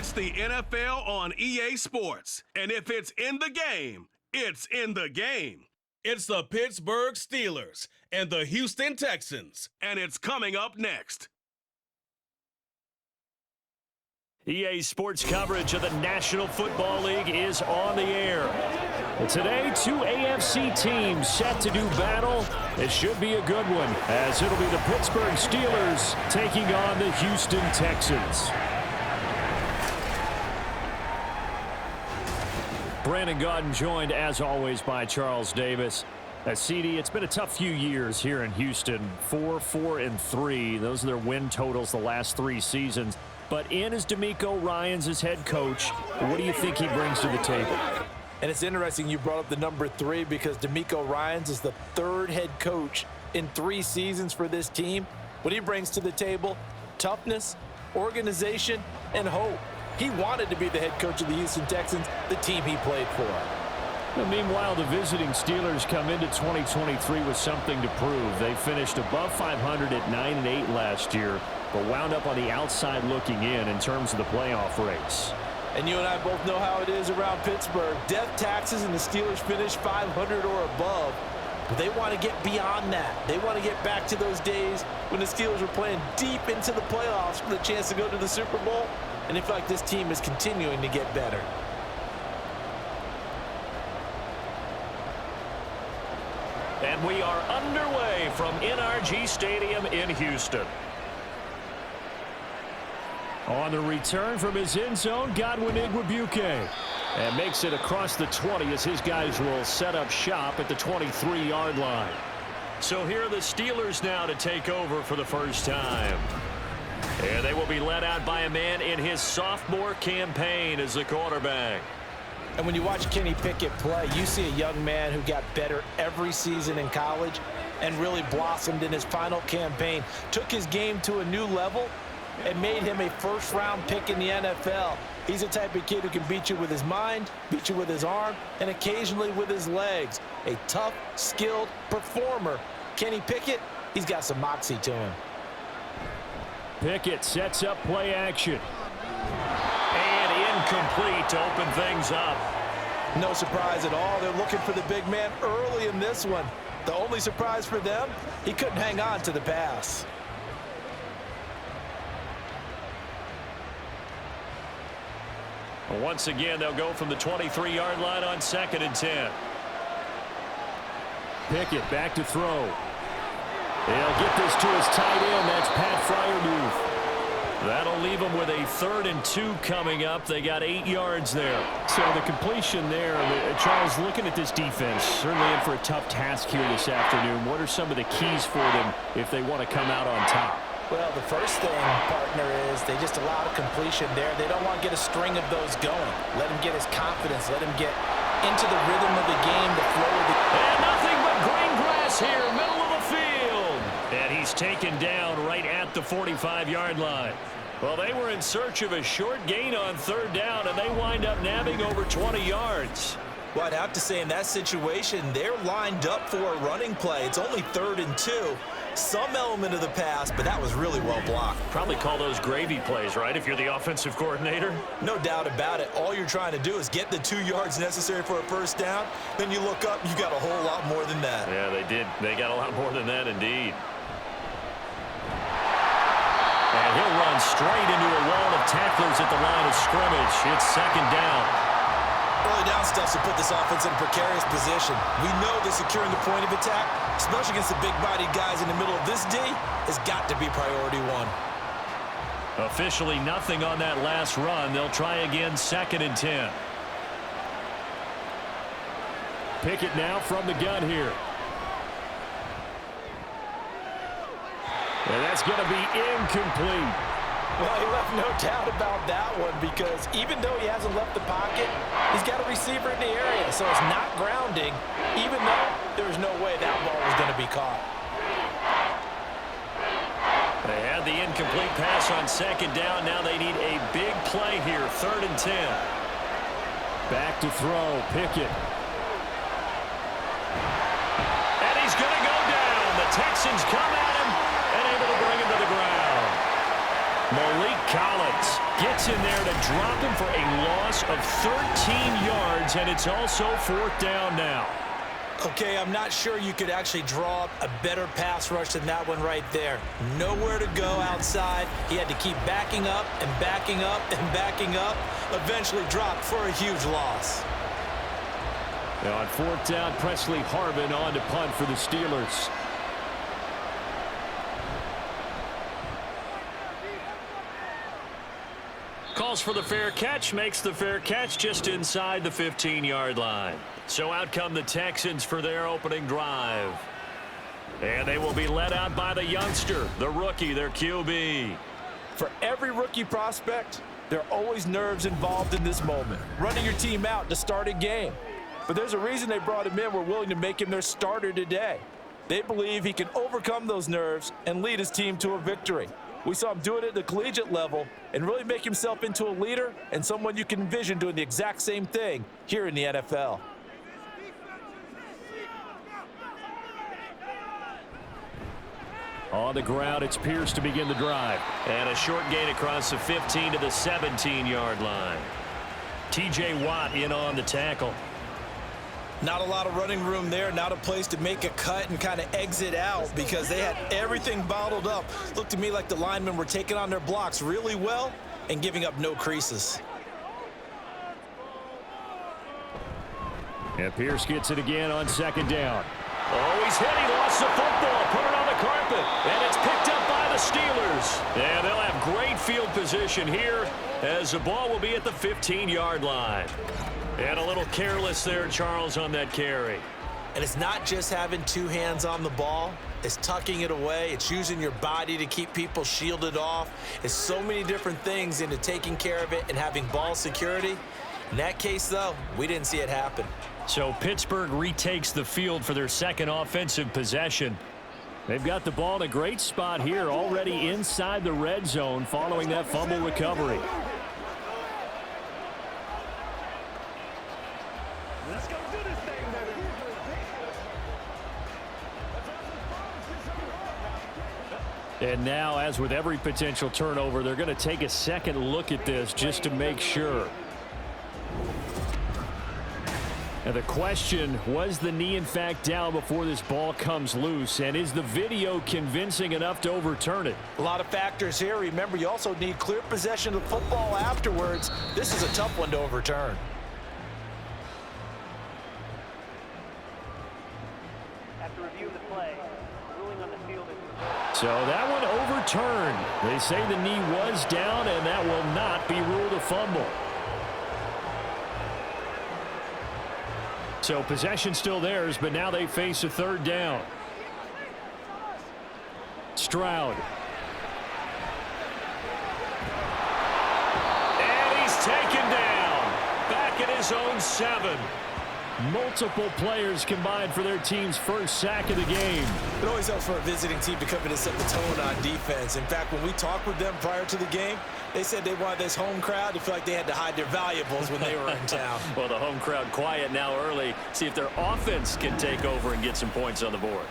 It's the NFL on EA Sports. And if it's in the game, it's in the game. It's the Pittsburgh Steelers and the Houston Texans. And it's coming up next. EA Sports coverage of the National Football League is on the air. And today, two AFC teams set to do battle. It should be a good one, as it'll be the Pittsburgh Steelers taking on the Houston Texans. Brandon Gaudin joined, as always, by Charles Davis. CD, it's been a tough few years here in Houston. 4-4-3. Those are their win totals the last 3 seasons. But in is D'Amico Ryans as head coach. What do you think he brings to the table? And it's interesting you brought up the number 3 because D'Amico Ryans is the 3rd head coach in 3 seasons for this team. What he brings to the table: toughness, organization, and hope. He wanted to be the head coach of the Houston Texans, the team he played for. Well, meanwhile, the visiting Steelers come into 2023 with something to prove. They finished above 500 at 9-8 last year, but wound up on the outside looking in terms of the playoff race. And you and I both know how it is around Pittsburgh. Death taxes and the Steelers finish 500 or above. But they want to get beyond that. They want to get back to those days when the Steelers were playing deep into the playoffs for the chance to go to the Super Bowl. And it feels like this team is continuing to get better. And we are underway from NRG Stadium in Houston. On the return from his end zone, Godwin Igwebuike. And makes it across the 20 as his guys will set up shop at the 23-yard line. So here are the Steelers now to take over for the first time. And they will be led out by a man in his sophomore campaign as the quarterback. And when you watch Kenny Pickett play, you see a young man who got better every season in college and really blossomed in his final campaign. Took his game to a new level and made him a first-round pick in the NFL. He's the type of kid who can beat you with his mind, beat you with his arm, and occasionally with his legs. A tough, skilled performer. Kenny Pickett, he's got some moxie to him. Pickett sets up play action. And incomplete to open things up. No surprise at all. They're looking for the big man early in this one. The only surprise for them, he couldn't hang on to the pass. Once again, they'll go from the 23-yard line on 2nd and 10. Pickett back to throw. They'll get this to his tight end. That's Pat Freiermuth. That'll leave them with a 3rd and 2 coming up. They got 8 yards there. So the completion there, Charles, looking at this defense, certainly in for a tough task here this afternoon. What are some of the keys for them if they want to come out on top? Well, the first thing, partner, is they just allow the completion there. They don't want to get a string of those going. Let him get his confidence. Let him get into the rhythm of the game, the flow of the game. And nothing but green grass here, middle of the field. And he's taken down right at the 45-yard line. Well, they were in search of a short gain on 3rd down, and they wind up nabbing over 20 yards. Well, I'd have to say in that situation, they're lined up for a running play. It's only 3rd and 2. Some element of the pass, but that was really well blocked. Probably call those gravy plays, right, if you're the offensive coordinator? No doubt about it. All you're trying to do is get the 2 yards necessary for a first down. Then you look up, you got a whole lot more than that. Yeah, they did. They got a lot more than that, indeed. And he'll run straight into a wall of tacklers at the line of scrimmage. It's 2nd down. Early down stuff to put this offense in a precarious position. We know that securing the point of attack, especially against the big-bodied guys in the middle of this D, has got to be priority 1. Officially nothing on that last run. They'll try again, 2nd and 10. Pickett now from the gun here. And that's going to be incomplete. Well, he left no doubt about that one because even though he hasn't left the pocket, he's got a receiver in the area, so it's not grounding, even though there's no way that ball was going to be caught. They had the incomplete pass on 2nd down. Now they need a big play here, 3rd and 10. Back to throw, Pickett. And he's going to go down. The Texans come at him and able to bring him to the ground. Malik Collins gets in there to drop him for a loss of 13 yards, and it's also 4th down now. Okay, I'm not sure you could actually draw up a better pass rush than that one right there. Nowhere to go outside. He had to keep backing up and backing up and backing up. Eventually dropped for a huge loss. Now on 4th down, Presley Harvin on to punt for the Steelers. Calls for the fair catch, makes the fair catch just inside the 15-yard line. So out come the Texans for their opening drive. And they will be led out by the youngster, the rookie, their QB. For every rookie prospect, there are always nerves involved in this moment. Running your team out to start a game. But there's a reason they brought him in. We're willing to make him their starter today. They believe he can overcome those nerves and lead his team to a victory. We saw him do it at the collegiate level and really make himself into a leader and someone you can envision doing the exact same thing here in the NFL. On the ground, it's Pierce to begin the drive. And a short gain across the 15 to the 17-yard line. T.J. Watt in on the tackle. Not a lot of running room there, not a place to make a cut and kind of exit out because they had everything bottled up. Looked to me like the linemen were taking on their blocks really well and giving up no creases. And Pierce gets it again on 2nd down. Oh, he's hit. He lost the football. Put it on the carpet. And it's picked up by the Steelers. And they'll have great field position here as the ball will be at the 15-yard line. And a little careless there, Charles, on that carry. And it's not just having two hands on the ball. It's tucking it away. It's using your body to keep people shielded off. It's so many different things into taking care of it and having ball security. In that case, though, we didn't see it happen. So Pittsburgh retakes the field for their second offensive possession. They've got the ball in a great spot here, already inside the red zone following that fumble recovery. Let's go do this thing, baby. And now, as with every potential turnover, they're going to take a second look at this just to make sure. And the question, was the knee in fact down before this ball comes loose? And is the video convincing enough to overturn it? A lot of factors here. Remember, you also need clear possession of the football afterwards. This is a tough one to overturn. After reviewing the play, ruling on the field is reversed. So that one overturned. They say the knee was down, and that will not be ruled a fumble. So possession still theirs, but now they face a 3rd down. Stroud. And he's taken down. Back at his own 7. Multiple players combined for their team's first sack of the game. It always helps for a visiting team to come in and set the tone on defense. In fact, when we talked with them prior to the game, they said they wanted this home crowd to feel like they had to hide their valuables when they were in town. Well, the home crowd quiet now early. See if their offense can take over and get some points on the board.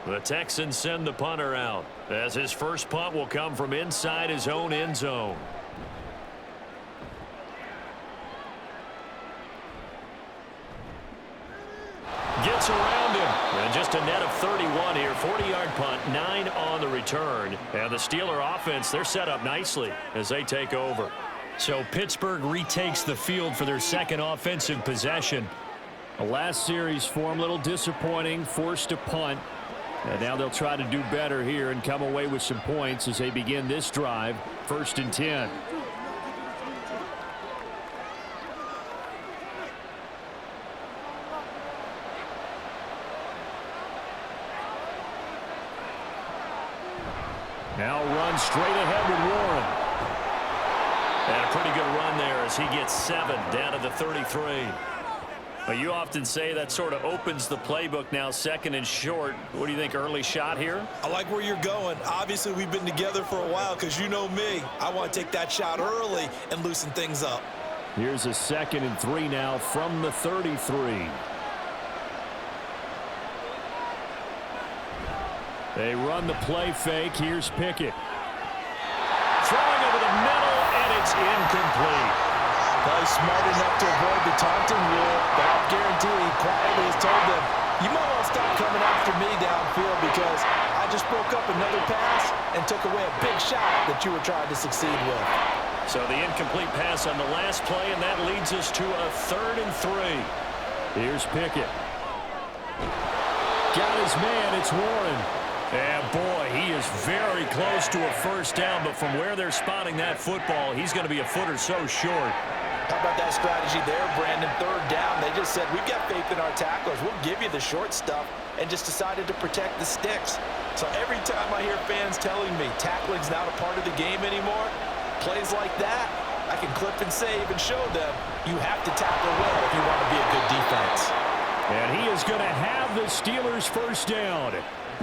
The Texans send the punter out as his first punt will come from inside his own end zone. Gets around him. And just a net of 31 here. 40-yard punt, 9 on the return. And the Steeler offense, they're set up nicely as they take over. So Pittsburgh retakes the field for their second offensive possession. The last series for them, a little disappointing, forced to punt. And now they'll try to do better here and come away with some points as they begin this drive. 1st and 10. Now run straight ahead with Warren. And a pretty good run there as he gets 7 down to the 33. Well, you often say that sort of opens the playbook now, 2nd and short. What do you think, early shot here? I like where you're going. Obviously, we've been together for a while because you know me. I want to take that shot early and loosen things up. Here's a 2nd and 3 now from the 33. They run the play fake. Here's Pickett. Throwing over the middle, and it's incomplete. Well, he's smart enough to avoid the taunting rule, but I'll guarantee he quietly has told them, you might want to stop coming after me downfield because I just broke up another pass and took away a big shot that you were trying to succeed with. So the incomplete pass on the last play, and that leads us to a 3rd and 3. Here's Pickett. Got his man. It's Warren. And, boy, he is very close to a first down, but from where they're spotting that football, he's going to be a foot or so short. How about that strategy there, Brandon? 3rd down. They just said, we've got faith in our tacklers. We'll give you the short stuff, and just decided to protect the sticks. So every time I hear fans telling me tackling's not a part of the game anymore, plays like that, I can clip and save and show them you have to tackle well if you want to be a good defense. And he is going to have the Steelers' first down.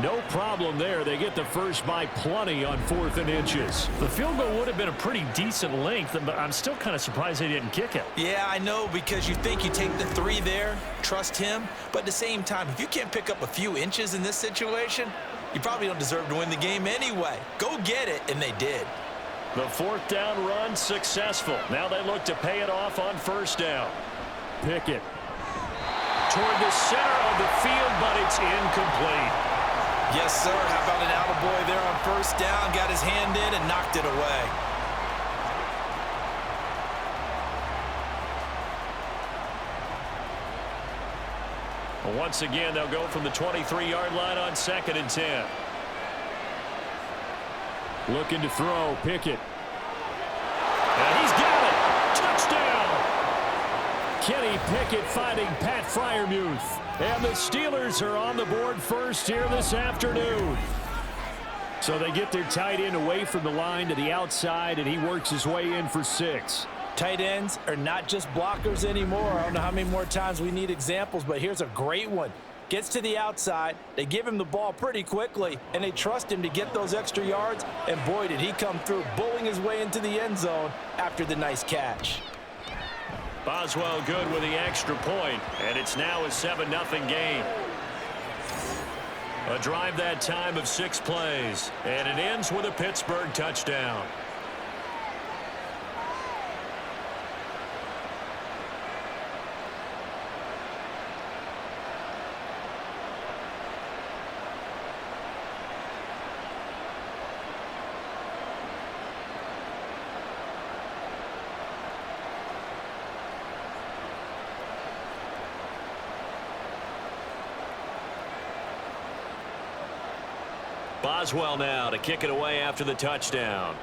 No problem there. They get the first by plenty on 4th and inches. The field goal would have been a pretty decent length, but I'm still kind of surprised they didn't kick it. Yeah, I know, because you think you take the 3 there, trust him, but at the same time, if you can't pick up a few inches in this situation, you probably don't deserve to win the game anyway. Go get it, and they did. The 4th down run successful. Now they look to pay it off on 1st down. Pickett toward the center of the field, but it's incomplete. Yes, sir. How about an attaboy there on 1st down? Got his hand in and knocked it away. Well, once again, they'll go from the 23-yard line on 2nd and 10. Looking to throw, Pickett. And he's got it. Touchdown. Kenny Pickett finding Pat Freiermuth. And the Steelers are on the board first here this afternoon. So they get their tight end away from the line to the outside, and he works his way in for 6. Tight ends are not just blockers anymore. I don't know how many more times we need examples, but here's a great one. Gets to the outside, they give him the ball pretty quickly, and they trust him to get those extra yards, and boy, did he come through, bullying his way into the end zone after the nice catch. Boswell good with the extra point, and it's now a 7-0 game. A drive that time of 6 plays, and it ends with a Pittsburgh touchdown. Boswell now to kick it away after the touchdown.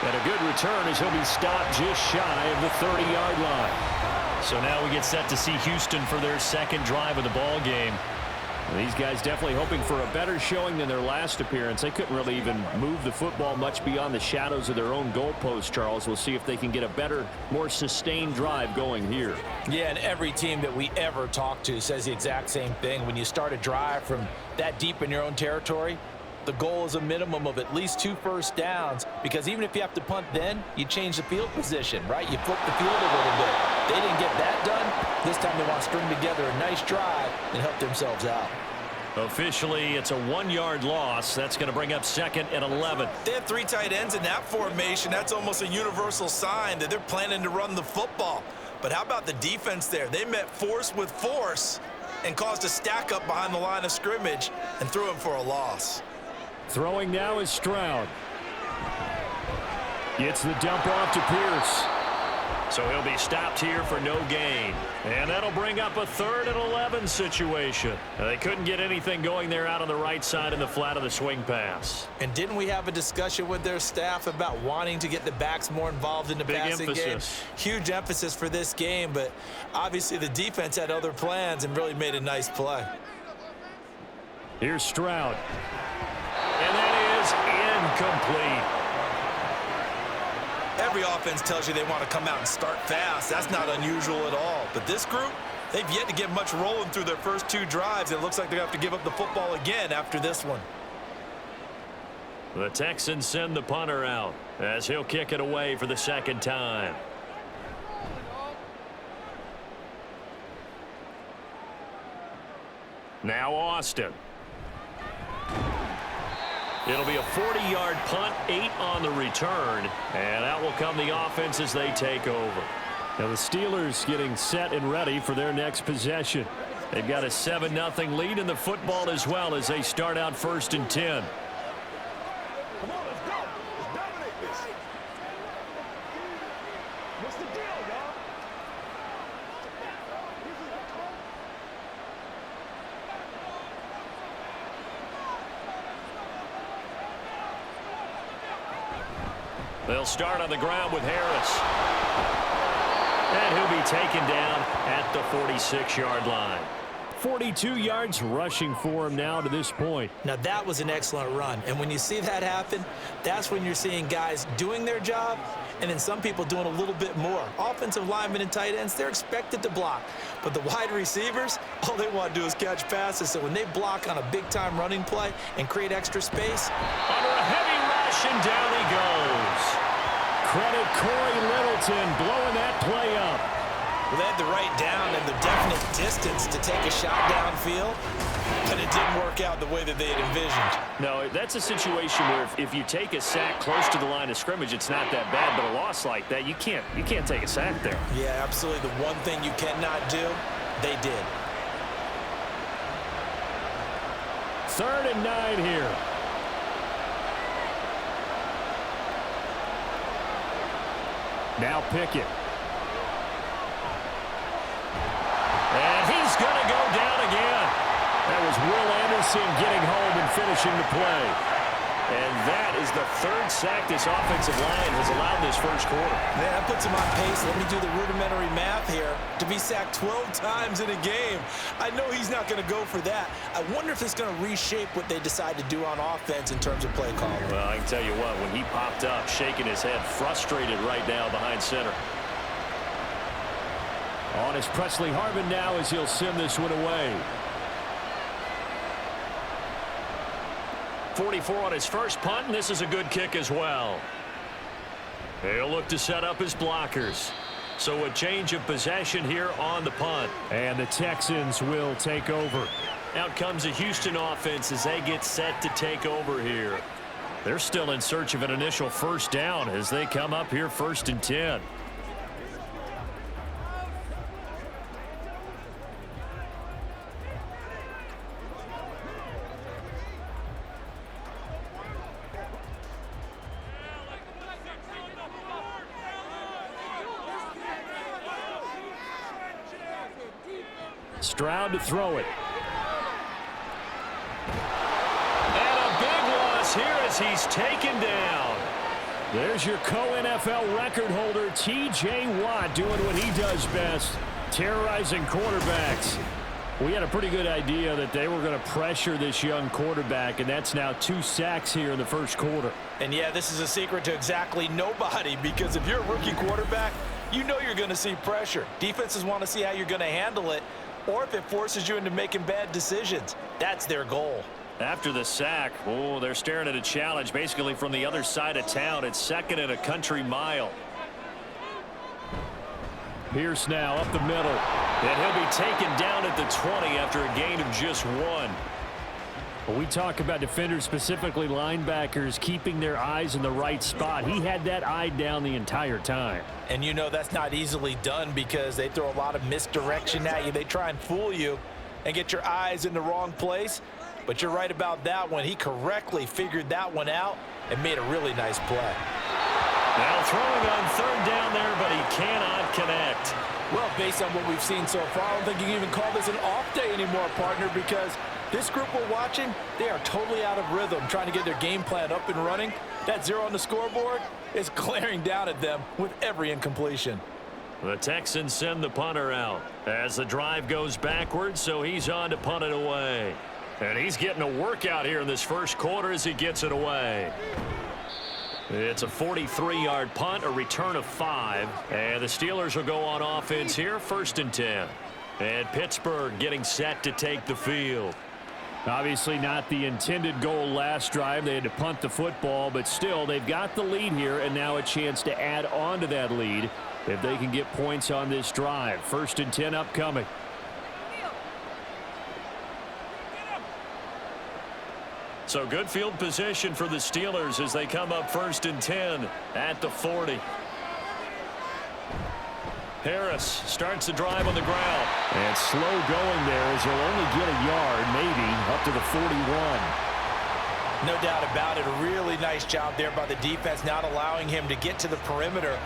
And a good return as he'll be stopped just shy of the 30-yard line. So now we get set to see Houston for their 2nd drive of the ball game. These guys definitely hoping for a better showing than their last appearance. They couldn't really even move the football much beyond the shadows of their own goalpost, Charles. We'll see if they can get a better, more sustained drive going here. Yeah, and every team that we ever talk to says the exact same thing. When you start a drive from that deep in your own territory, the goal is a minimum of at least 2 first downs, because even if you have to punt then, you change the field position, right? You flip the field a little bit. They didn't get that done. This time they want to string together a nice drive and help themselves out. Officially, it's a 1-yard loss. That's going to bring up 2nd and 11. They have 3 tight ends in that formation. That's almost a universal sign that they're planning to run the football. But how about the defense there? They met force with force and caused a stack up behind the line of scrimmage and threw him for a loss. Throwing now is Stroud. Gets the dump off to Pierce. So he'll be stopped here for no gain. And that'll bring up a 3rd and 11 situation. They couldn't get anything going there out on the right side in the flat of the swing pass. And didn't we have a discussion with their staff about wanting to get the backs more involved in the passing game? Huge emphasis for this game, but obviously the defense had other plans and really made a nice play. Here's Stroud. And that is incomplete. Every offense tells you they want to come out and start fast. That's not unusual at all. But this group, they've yet to get much rolling through their first 2 drives. It looks like they're going to have to give up the football again after this one. The Texans send the punter out as he'll kick it away for the 2nd time. Now Austin. It'll be a 40-yard punt, 8 on the return, and out will come the offense as they take over. Now the Steelers getting set and ready for their next possession. They've got a 7-0 lead in the football as well as they start out 1st and 10. Come on, let's go. Let's dominate this. What's the deal, y'all? They'll start on the ground with Harris. And he'll be taken down at the 46-yard line. 42 yards rushing for him now to this point. Now, that was an excellent run. And when you see that happen, that's when you're seeing guys doing their job and then some people doing a little bit more. Offensive linemen and tight ends, they're expected to block. But the wide receivers, all they want to do is catch passes. So when they block on a big-time running play and create extra space. Under a heavy rush, and down he goes. Credit Corey Littleton blowing that play up. Well, they had the right down and the definite distance to take a shot downfield, but it didn't work out the way that they had envisioned. No, that's a situation where if you take a sack close to the line of scrimmage, it's not that bad, but a loss like that, you can't take a sack there. Yeah, absolutely. The one thing you cannot do, they did. 3rd and 9 here. Now Pickett. And he's going to go down again. That was Will Anderson getting home and finishing the play. And that is the 3rd sack this offensive line has allowed this first quarter. Man, that puts him on pace. Let me do the rudimentary math here. To be sacked 12 times in a game, I know he's not going to go for that. I wonder if it's going to reshape what they decide to do on offense in terms of play calling. Well, I can tell you what, when he popped up, shaking his head, frustrated right now behind center. On is Presley Harvin now as he'll send this one away. 44 on his first punt, and this is a good kick as well. He'll look to set up his blockers. So a change of possession here on the punt. And the Texans will take over. Out comes the Houston offense as they get set to take over here. They're still in search of an initial first down as they come up here 1st and 10. Stroud to throw it. And a big loss here as he's taken down. There's your co-NFL record holder, T.J. Watt, doing what he does best, terrorizing quarterbacks. We had a pretty good idea that they were going to pressure this young quarterback, and that's now 2 sacks here in the first quarter. And, yeah, this is a secret to exactly nobody, because if you're a rookie quarterback, you know you're going to see pressure. Defenses want to see how you're going to handle it, or if it forces you into making bad decisions. That's their goal. After the sack, oh, they're staring at a challenge basically from the other side of town. It's 2nd and a country mile. Pierce now up the middle. And he'll be taken down at the 20 after a gain of just 1. Well, we talk about defenders, specifically linebackers, keeping their eyes in the right spot. He had that eye down the entire time. And you know that's not easily done because they throw a lot of misdirection at you. They try and fool you and get your eyes in the wrong place. But you're right about that one. He correctly figured that one out and made a really nice play. Now throwing on 3rd down there, but he cannot connect. Well, based on what we've seen so far, I don't think you can even call this an off day anymore, partner, because this group we're watching, they are totally out of rhythm, trying to get their game plan up and running. That 0 on the scoreboard is glaring down at them with every incompletion. The Texans send the punter out as the drive goes backwards, so he's on to punt it away. And he's getting a workout here in this first quarter as he gets it away. It's a 43-yard punt, a return of 5. And the Steelers will go on offense here, 1st and 10. And Pittsburgh getting set to take the field. Obviously not the intended goal last drive. They had to punt the football, but still they've got the lead here and now a chance to add on to that lead if they can get points on this drive. 1st and 10 upcoming. So good field position for the Steelers as they come up 1st and 10 at the 40. Harris starts the drive on the ground. And slow going there as he'll only get a yard, maybe, up to the 41. No doubt about it. A really nice job there by the defense, not allowing him to get to the perimeter.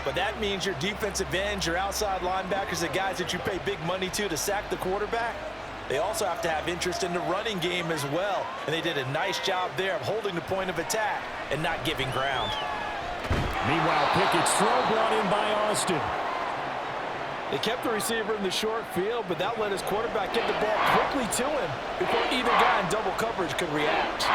But that means your defensive ends, your outside linebackers, the guys that you pay big money to sack the quarterback, they also have to have interest in the running game as well. And they did a nice job there of holding the point of attack and not giving ground. Meanwhile, Pickett's throw brought in by Austin. They kept the receiver in the short field, but that let his quarterback get the ball quickly to him before either guy in double coverage could react.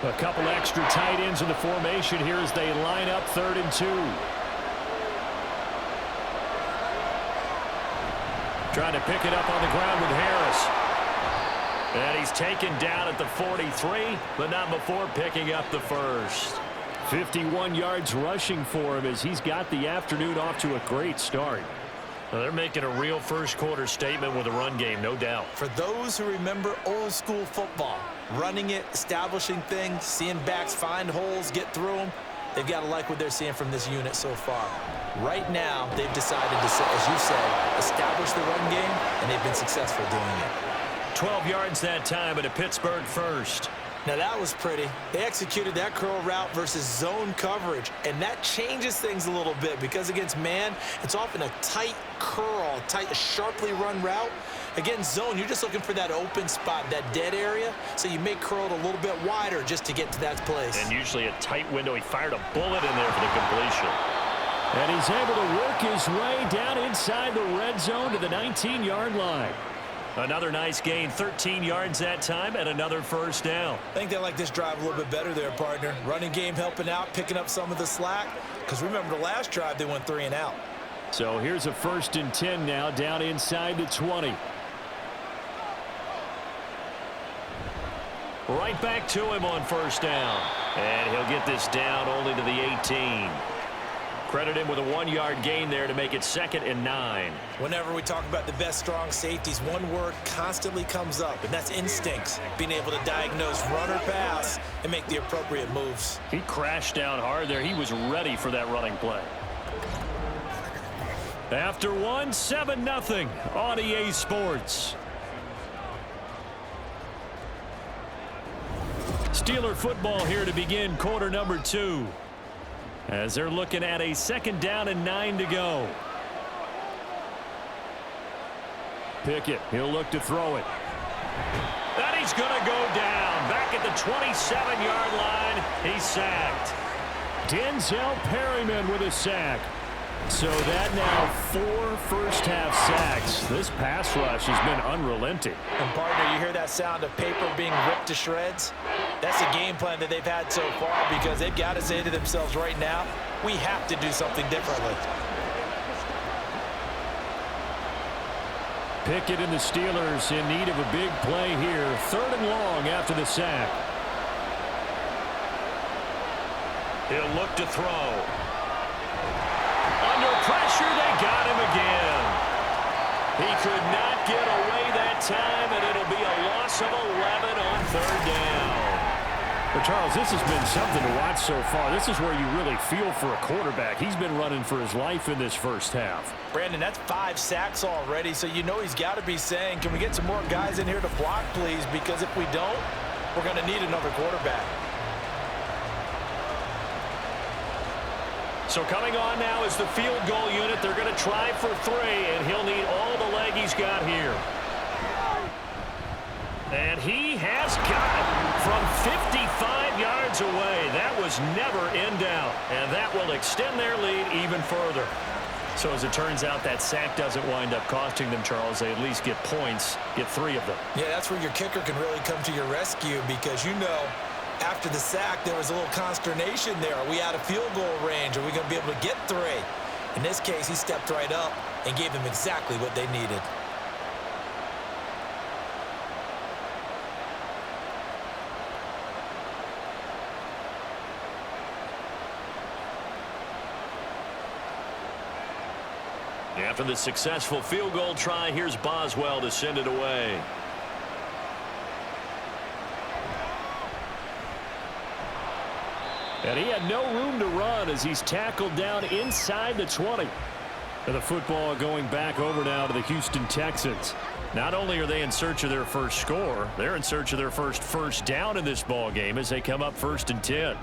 A couple extra tight ends in the formation here as they line up 3rd and 2. Trying to pick it up on the ground with Harris. And he's taken down at the 43, but not before picking up the first. 51 yards rushing for him as he's got the afternoon off to a great start. Well, they're making a real first-quarter statement with a run game, no doubt. For those who remember old-school football, running it, establishing things, seeing backs find holes, get through them, they've got to like what they're seeing from this unit so far. Right now, they've decided to, as you said, establish the run game, and they've been successful doing it. 12 yards that time at a Pittsburgh first. Now that was pretty. They executed that curl route versus zone coverage, and that changes things a little bit because against man, it's often a tight curl, tight, sharply run route. Against zone, you're just looking for that open spot, that dead area, so you may curl it a little bit wider just to get to that place. And usually a tight window. He fired a bullet in there for the completion. And he's able to work his way down inside the red zone to the 19-yard line. Another nice gain, 13 yards that time, and another first down. I think they like this drive a little bit better there, partner. Running game helping out, picking up some of the slack. Because remember the last drive, they went 3 and out. So here's a 1st and 10 now, down inside the 20. Right back to him on first down. And he'll get this down only to the 18. Credit him with a 1-yard gain there to make it 2nd and 9. Whenever we talk about the best strong safeties, one word constantly comes up, and that's instincts. Being able to diagnose run or pass and make the appropriate moves. He crashed down hard there. He was ready for that running play. After one, 7-0 on EA Sports. Steeler football here to begin quarter number 2. As they're looking at a 2nd down and 9 to go. Pickett, he'll look to throw it. And he's going to go down. Back at the 27-yard line, he's sacked. Denzel Perryman with a sack. So that now 4 first-half sacks. This pass rush has been unrelenting. And partner, you hear that sound of paper being ripped to shreds? That's the game plan that they've had so far because they've got to say to themselves right now, we have to do something differently. Pickett and the Steelers in need of a big play here. 3rd and long after the sack. He'll look to throw. Under pressure, they got him again. He could not get away that time, and it'll be a loss of 11 on 3rd down. But Charles, this has been something to watch so far. This is where you really feel for a quarterback. He's been running for his life in this first half. Brandon, that's 5 sacks already, so you know he's got to be saying, can we get some more guys in here to block, please? Because if we don't, we're going to need another quarterback. So coming on now is the field goal unit. They're going to try for 3, and he'll need all the leg he's got here. And he has got it from 55 yards away. That was never in doubt, and that will extend their lead even further. So as it turns out, that sack doesn't wind up costing them, Charles. They at least get points, get 3 of them. Yeah, that's where your kicker can really come to your rescue because, you know, after the sack, there was a little consternation there. Are we out of field goal range? Are we going to be able to get 3? In this case, he stepped right up and gave them exactly what they needed. After the successful field goal try, here's Boswell to send it away. And he had no room to run as he's tackled down inside the 20. And the football going back over now to the Houston Texans. Not only are they in search of their first score, they're in search of their first down in this ball game as they come up 1st and 10.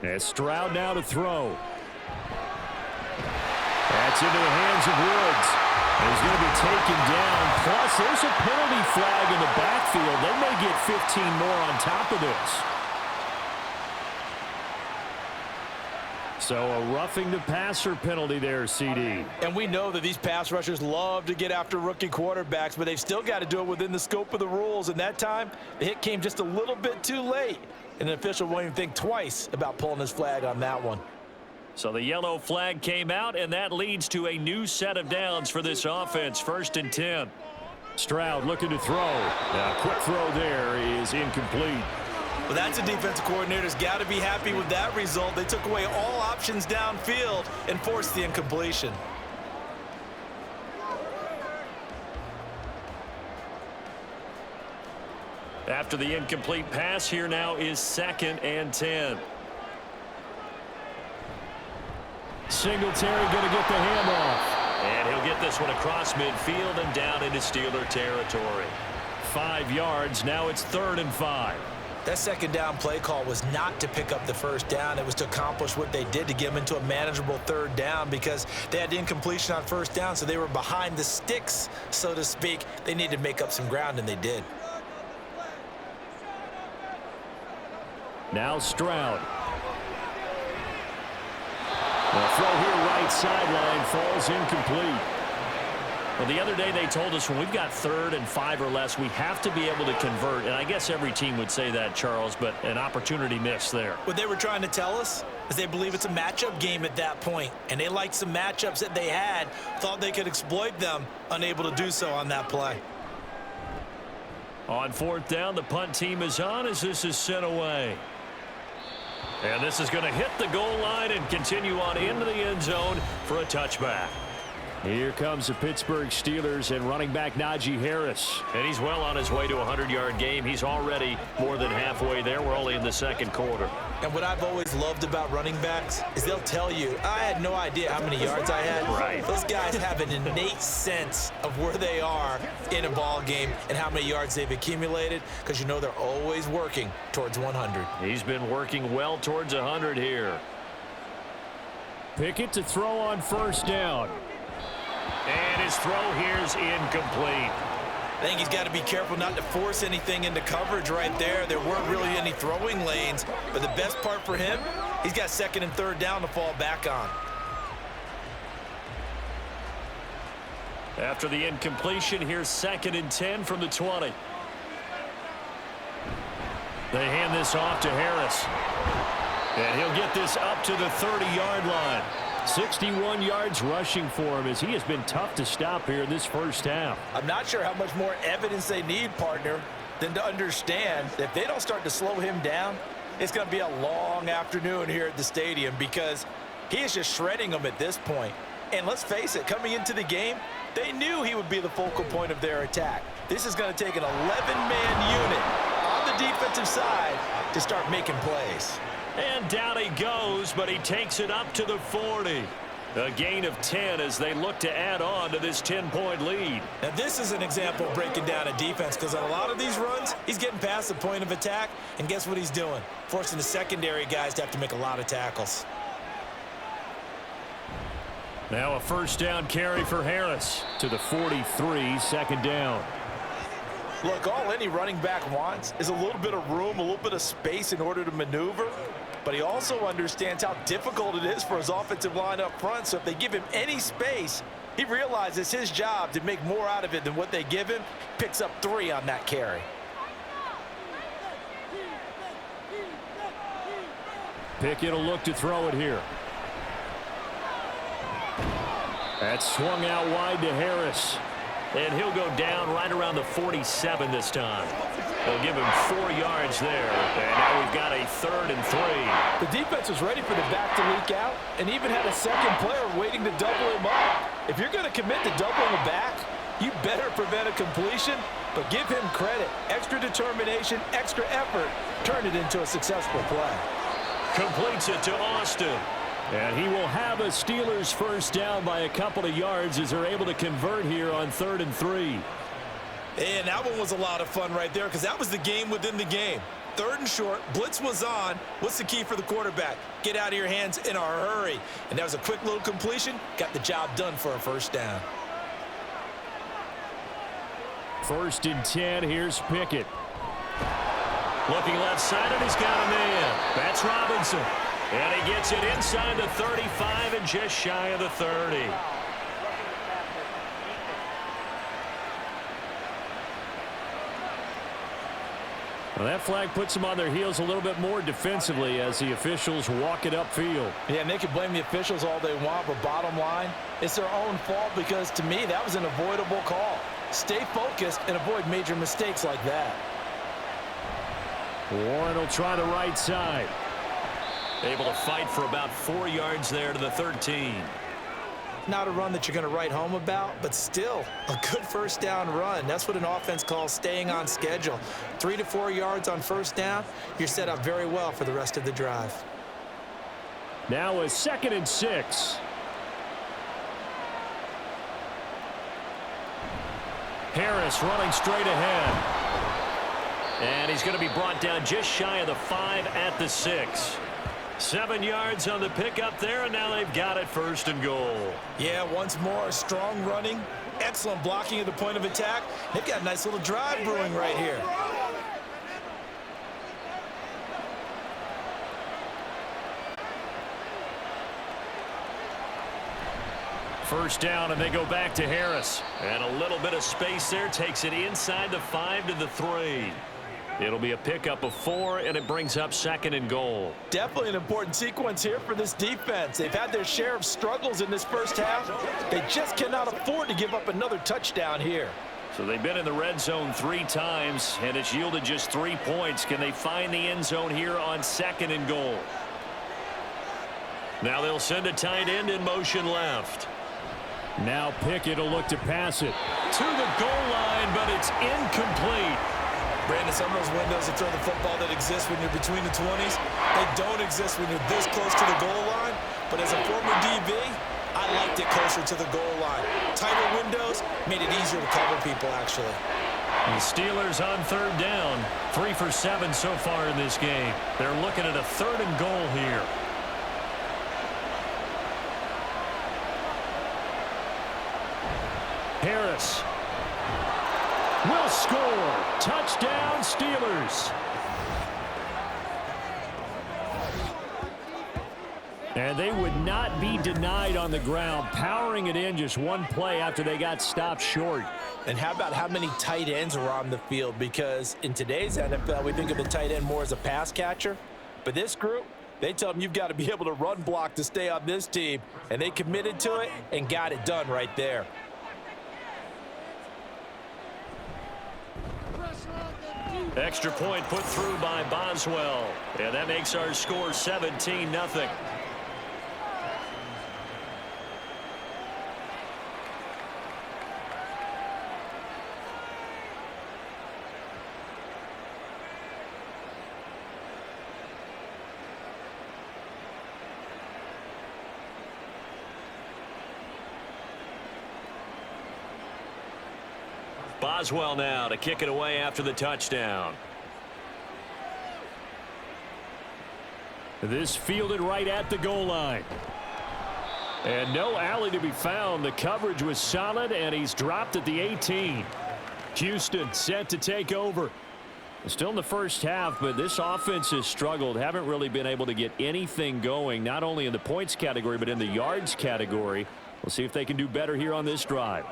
And Stroud now to throw. That's into the hands of Woods. He's going to be taken down. Plus, there's a penalty flag in the backfield. They may get 15 more on top of this. So a roughing the passer penalty there, CD. And we know that these pass rushers love to get after rookie quarterbacks, but they've still got to do it within the scope of the rules. And that time, the hit came just a little bit too late. And the official won't even think twice about pulling his flag on that one. So the yellow flag came out, and that leads to a new set of downs for this offense. 1st and 10. Stroud looking to throw. A quick throw there is incomplete. Well, that's a defensive coordinator's got to be happy with that result. They took away all options downfield and forced the incompletion. After the incomplete pass, here now is 2nd and 10. Singletary going to get the handoff. And he'll get this one across midfield and down into Steeler territory. 5 yards. Now it's 3rd and 5. That second down play call was not to pick up the first down. It was to accomplish what they did to get them into a manageable 3rd down because they had incompletion on first down, so they were behind the sticks, so to speak. They needed to make up some ground, and they did. Now Stroud. The throw here right sideline falls incomplete. Well, the other day they told us when we've got 3rd and 5 or less, we have to be able to convert. And I guess every team would say that, Charles, but an opportunity missed there. What they were trying to tell us is they believe it's a matchup game at that point. And they liked some matchups that they had, thought they could exploit them, unable to do so on that play. On 4th down, the punt team is on as this is sent away. And this is going to hit the goal line and continue on into the end zone for a touchback. Here comes the Pittsburgh Steelers and running back Najee Harris. And he's well on his way to a 100-yard game. He's already more than halfway there. We're only in the 2nd quarter. And what I've always loved about running backs is they'll tell you, I had no idea how many yards I had. Right. Those guys have an innate sense of where they are in a ball game and how many yards they've accumulated because you know they're always working towards 100. He's been working well towards 100 here. Pickett to throw on 1st down. And his throw here is incomplete. I think he's got to be careful not to force anything into coverage right there. There weren't really any throwing lanes, but the best part for him, he's got 2nd and 3rd down to fall back on. After the incompletion, here's 2nd and 10 from the 20. They hand this off to Harris. And he'll get this up to the 30-yard line. 61 yards rushing for him as he has been tough to stop here in this first half. I'm not sure how much more evidence they need, partner, than to understand that if they don't start to slow him down, it's going to be a long afternoon here at the stadium because he is just shredding them at this point. And let's face it, coming into the game, they knew he would be the focal point of their attack. This is going to take an 11-man unit on the defensive side to start making plays. And down he goes, but he takes it up to the 40. A gain of 10 as they look to add on to this 10-point lead. Now, this is an example of breaking down a defense because on a lot of these runs, he's getting past the point of attack, and guess what he's doing? Forcing the secondary guys to have to make a lot of tackles. Now a 1st down carry for Harris to the 43, 2nd down. Look, all any running back wants is a little bit of room, a little bit of space in order to maneuver. But he also understands how difficult it is for his offensive line up front. So if they give him any space, he realizes his job to make more out of it than what they give him. Picks up 3 on that carry. Pickett will look to throw it here. That's swung out wide to Harris. And he'll go down right around the 47 this time. They'll give him 4 yards there. And now we've got a 3rd and 3. The defense was ready for the back to leak out and even had a second player waiting to double him up. If you're going to commit to doubling the back, you better prevent a completion, but give him credit. Extra determination, extra effort, turn it into a successful play. Completes it to Austin. And he will have a Steelers first down by a couple of yards as they're able to convert here on 3rd and 3. And that one was a lot of fun right there because that was the game within the game. 3rd and short, blitz was on. What's the key for the quarterback? Get out of your hands in a hurry. And that was a quick little completion. Got the job done for a first down. 1st and 10, here's Pickett. Looking left side, and he's got a man. That's Robinson. And he gets it inside the 35 and just shy of the 30. Well, that flag puts them on their heels a little bit more defensively as the officials walk it upfield. Yeah, and they can blame the officials all they want, but bottom line, it's their own fault because, to me, that was an avoidable call. Stay focused and avoid major mistakes like that. Warren will try the right side. Able to fight for about 4 yards there to the 13. Not a run that you're going to write home about, but still a good first down run. That's what an offense calls staying on schedule. 3 to 4 yards on first down, you're set up very well for the rest of the drive. Now a 2nd and 6. Harris running straight ahead. And he's going to be brought down just shy of the 5 at the 6. 7 yards on the pickup there, and now they've got it 1st and goal. Yeah, once more, strong running, excellent blocking at the point of attack. They've got a nice little drive brewing right here. First down, and they go back to Harris. And a little bit of space there, takes it inside the 5 to the 3. It'll be a pickup of 4, and it brings up 2nd and goal. Definitely an important sequence here for this defense. They've had their share of struggles in this first half. They just cannot afford to give up another touchdown here. So they've been in the red zone 3 times, and it's yielded just 3 points. Can they find the end zone here on 2nd and goal? Now they'll send a tight end in motion left. Now Pickett will look to pass it. To the goal line, but it's incomplete. Brandon, some of those windows to throw the football that exist when you're between the 20s, they don't exist when you're this close to the goal line. But as a former DB, I liked it closer to the goal line. Tighter windows made it easier to cover people, actually. The Steelers on 3rd down. 3 for 7 so far in this game. They're looking at a 3rd and goal here. Harris will score. Touchdown, Steelers. And they would not be denied on the ground, powering it in just one play after they got stopped short. And how about how many tight ends were on the field? Because in today's NFL, we think of the tight end more as a pass catcher. But this group, they tell them you've got to be able to run block to stay on this team. And they committed to it and got it done right there. Extra point put through by Boswell. And that makes our score 17-0. Boswell now to kick it away after the touchdown. This fielded right at the goal line. And no alley to be found. The coverage was solid, and he's dropped at the 18. Houston set to take over. Still in the first half, but this offense has struggled. Haven't really been able to get anything going, not only in the points category, but in the yards category. We'll see if they can do better here on this drive.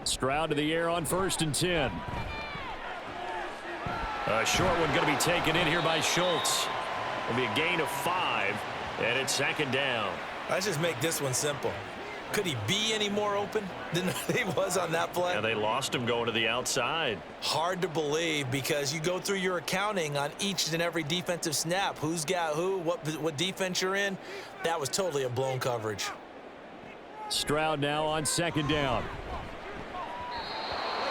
Stroud to the air on 1st and 10. A short one going to be taken in here by Schultz. It'll be a gain of 5, and it's 2nd down. Let's just make this one simple. Could he be any more open than he was on that play? And they lost him going to the outside. Hard to believe because you go through your accounting on each and every defensive snap. Who's got who, what defense you're in. That was totally a blown coverage. Stroud now on 2nd down.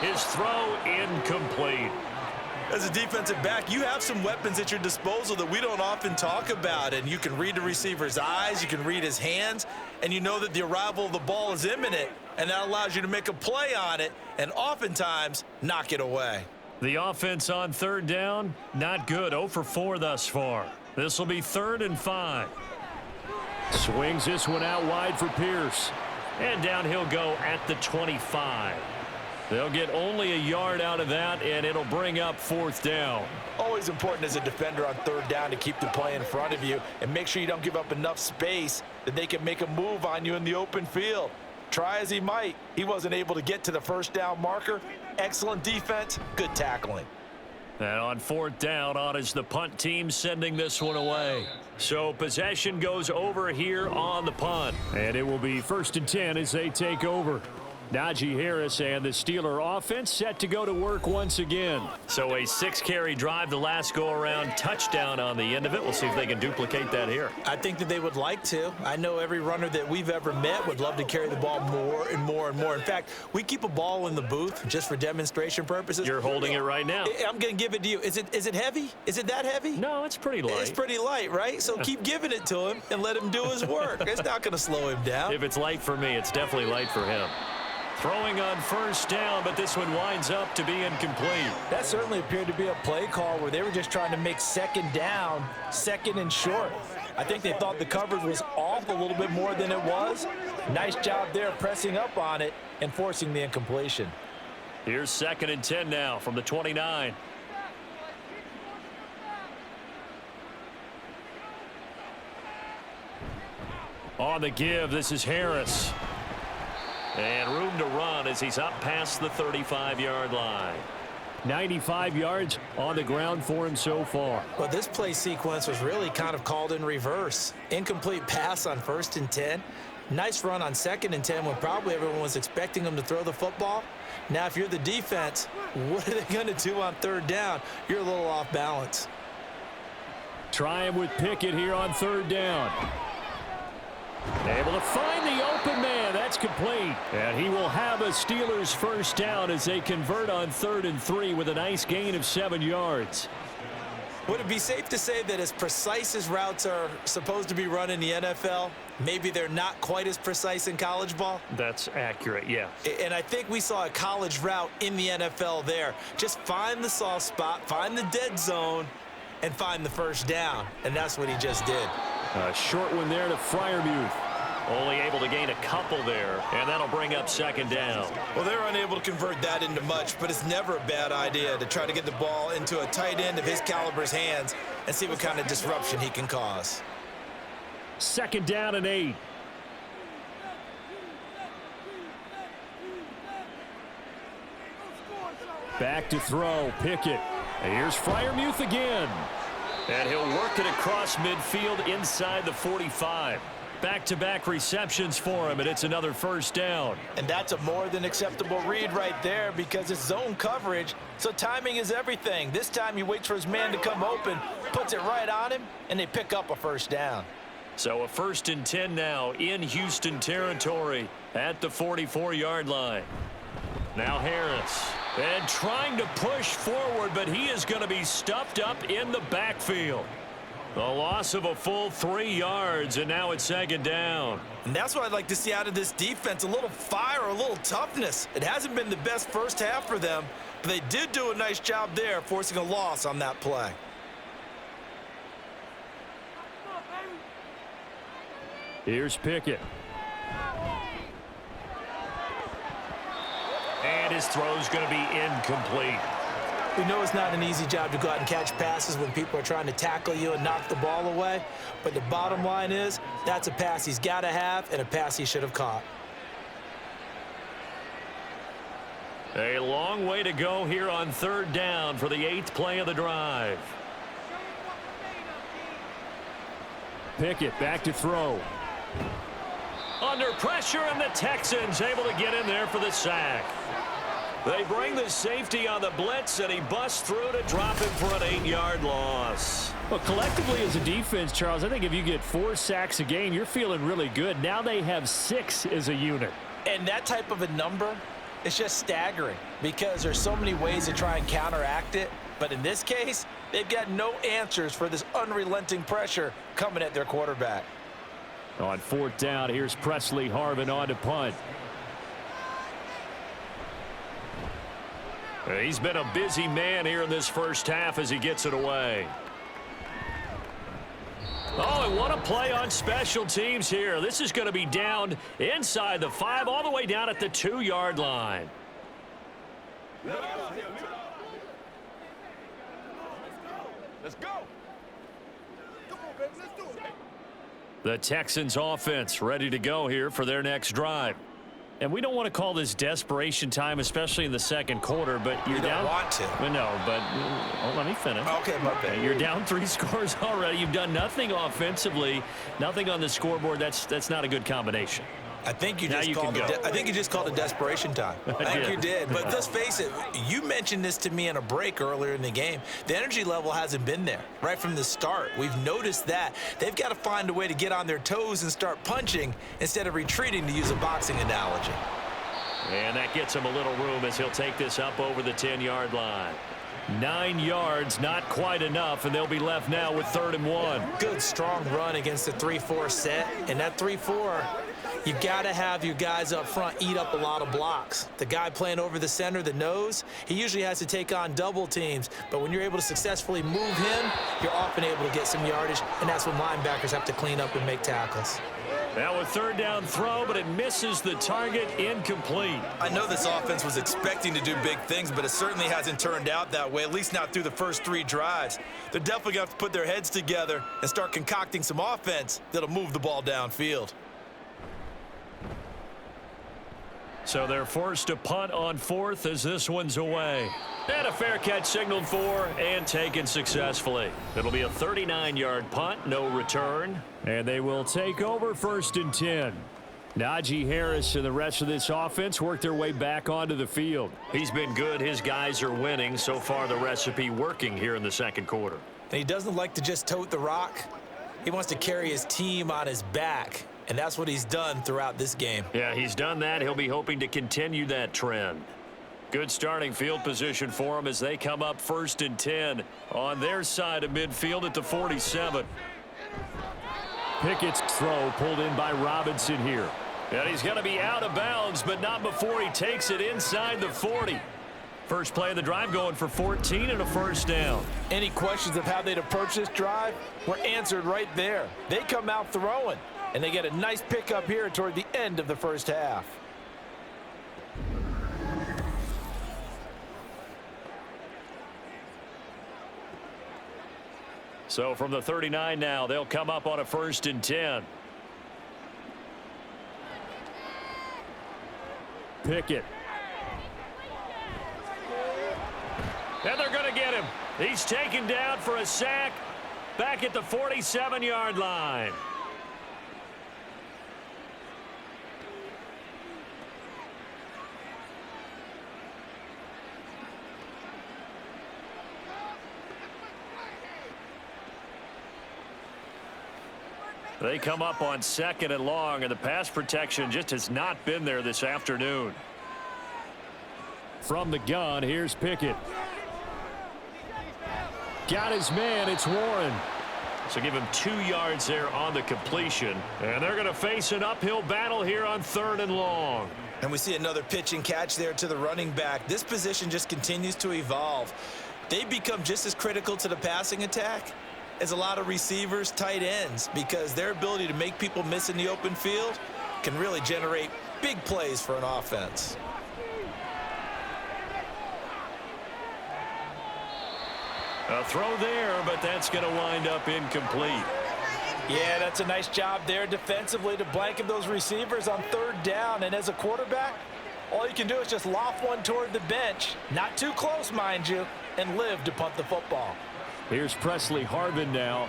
His throw incomplete. As a defensive back, you have some weapons at your disposal that we don't often talk about, and you can read the receiver's eyes, you can read his hands, and you know that the arrival of the ball is imminent, and that allows you to make a play on it and oftentimes knock it away. The offense on 3rd down, not good. 0 for 4 thus far. This will be 3rd and 5. Swings this one out wide for Pierce. And down he'll go at the 25. They'll get only a yard out of that, and it'll bring up 4th down. Always important as a defender on 3rd down to keep the play in front of you and make sure you don't give up enough space that they can make a move on you in the open field. Try as he might, he wasn't able to get to the 1st down marker. Excellent defense, good tackling. And on 4th down, on is the punt team sending this one away. So possession goes over here on the punt. And it will be 1st and 10 as they take over. Najee Harris and the Steeler offense set to go to work once again. So a 6-carry drive the last go-around, touchdown on the end of it. We'll see if they can duplicate that here. I think that they would like to. I know every runner that we've ever met would love to carry the ball more and more and more. In fact, we keep a ball in the booth just for demonstration purposes. You're holding it right now. I'm going to give it to you. Is it heavy? Is it that heavy? No, it's pretty light. It's pretty light, right? So keep giving it to him and let him do his work. It's not going to slow him down. If it's light for me, it's definitely light for him. Throwing on 1st down, but this one winds up to be incomplete. That certainly appeared to be a play call where they were just trying to make 2nd down, 2nd and short. I think they thought the coverage was off a little bit more than it was. Nice job there pressing up on it and forcing the incompletion. Here's 2nd and 10 now from the 29. On the give, this is Harris. And room to run as he's up past the 35-yard line. 95 yards on the ground for him so far. Well, this play sequence was really kind of called in reverse. Incomplete pass on 1st and 10. Nice run on 2nd and 10 when probably everyone was expecting him to throw the football. Now, if you're the defense, what are they going to do on 3rd down? You're a little off balance. Trying with Pickett here on 3rd down. Able to find the open man. That's complete. And he will have a Steelers 1st down as they convert on 3rd and 3 with a nice gain of 7 yards. Would it be safe to say that as precise as routes are supposed to be run in the NFL, maybe they're not quite as precise in college ball? That's accurate, yeah. And I think we saw a college route in the NFL there. Just find the soft spot, find the dead zone, and find the 1st down. And that's what he just did. A short one there to Freiermuth. Only able to gain a couple there, and that'll bring up 2nd down. Well, they're unable to convert that into much, but it's never a bad idea to try to get the ball into a tight end of his caliber's hands and see what kind of disruption he can cause. 2nd down and 8. Back to throw, Pickett. And here's Freiermuth again. And he'll work it across midfield inside the 45. Back-to-back receptions for him, and it's another 1st down. And that's a more than acceptable read right there because it's zone coverage, so timing is everything. This time he waits for his man to come open, puts it right on him, and they pick up a 1st down. So a 1st and 10 now in Houston territory at the 44-yard line. Now Harris. And trying to push forward, but he is going to be stuffed up in the backfield. The loss of a full 3 yards, and now it's 2nd down. And that's what I'd like to see out of this defense, a little fire, a little toughness. It hasn't been the best first half for them, but they did do a nice job there, forcing a loss on that play. Here's Pickett. And his throw's going to be incomplete. We know it's not an easy job to go out and catch passes when people are trying to tackle you and knock the ball away. But the bottom line is, that's a pass he's got to have and a pass he should have caught. A long way to go here on third down for the 8th play of the drive. Pickett back to throw. Under pressure, and the Texans able to get in there for the sack. They bring the safety on the blitz, and he busts through to drop him for an 8-yard loss. Well, collectively as a defense, Charles, I think if you get 4 sacks a game, you're feeling really good. Now they have 6 as a unit. And that type of a number, it's just staggering because there's so many ways to try and counteract it. But in this case, they've got no answers for this unrelenting pressure coming at their quarterback. On 4th down, here's Presley Harvin on to punt. He's been a busy man here in this first half as he gets it away. Oh, and what a play on special teams here. This is going to be down inside the 5, all the way down at the 2-yard line. Let's go. Come on, baby. Let's do it. The Texans offense ready to go here for their next drive. And we don't want to call this desperation time, especially in the second quarter, but you're down. You don't want to. Well, no, but let me finish. Okay, my bad. You're down 3 scores already. You've done nothing offensively, nothing on the scoreboard. That's not a good combination. I think you Now just you called can it. go. I think you just called it desperation time. I think you did. But let's face it. You mentioned this to me in a break earlier in the game. The energy level hasn't been there right from the start. We've noticed that they've got to find a way to get on their toes and start punching instead of retreating, to use a boxing analogy. And that gets him a little room as he'll take this up over the 10-yard line. 9 yards, not quite enough, and they'll be left now with 3rd and 1. Good, strong run against the 3-4 set. And that 3-4, you've got to have your guys up front eat up a lot of blocks. The guy playing over the center, the nose, he usually has to take on double teams. But when you're able to successfully move him, you're often able to get some yardage, and that's when linebackers have to clean up and make tackles. Now a 3rd down throw, but it misses the target, incomplete. I know this offense was expecting to do big things, but it certainly hasn't turned out that way, at least not through the first 3 drives. They're definitely going to have to put their heads together and start concocting some offense that'll move the ball downfield. So they're forced to punt on 4th as this one's away. And a fair catch signaled for and taken successfully. It'll be a 39-yard punt, no return. And they will take over 1st and 10. Najee Harris and the rest of this offense work their way back onto the field. He's been good. His guys are winning. So far, the recipe working here in the second quarter. And he doesn't like to just tote the rock. He wants to carry his team on his back. And that's what he's done throughout this game. Yeah, he's done that. He'll be hoping to continue that trend. Good starting field position for him as they come up 1st and 10 on their side of midfield at the 47. Pickett's throw pulled in by Robinson here. And he's going to be out of bounds, but not before he takes it inside the 40. First play of the drive going for 14 and a 1st down. Any questions of how they'd approach this drive were answered right there. They come out throwing, and they get a nice pickup here toward the end of the first half. So from the 39 now, they'll come up on a 1st and 10. Pickett. And they're going to get him. He's taken down for a sack back at the 47-yard line. They come up on 2nd and long, and the pass protection just has not been there this afternoon. From the gun, here's Pickett. Got his man, it's Warren. So give him 2 yards there on the completion. And they're going to face an uphill battle here on 3rd and long. And we see another pitch and catch there to the running back. This position just continues to evolve. They become just as critical to the passing attack as a lot of receivers, tight ends, because their ability to make people miss in the open field can really generate big plays for an offense. A throw there, but that's going to wind up incomplete. Yeah, that's a nice job there defensively to blanket those receivers on 3rd down. And as a quarterback, All you can do is just loft one toward the bench, not too close, mind you, and live to punt the football. Here's Presley Harvin now.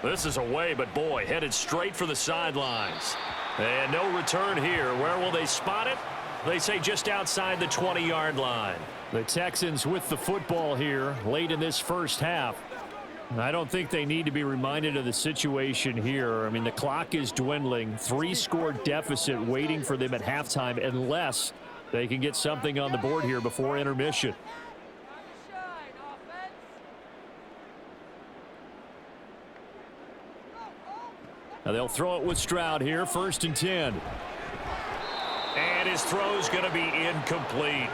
This is away, but boy, headed straight for the sidelines. And no return here. Where will they spot it? They say just outside the 20-yard line. The Texans with the football here late in this first half. I don't think they need to be reminded of the situation here. I mean, the clock is dwindling. 3-score deficit waiting for them at halftime unless they can get something on the board here before intermission. Now they'll throw it with Stroud here, 1st and 10. And his throw's going to be incomplete.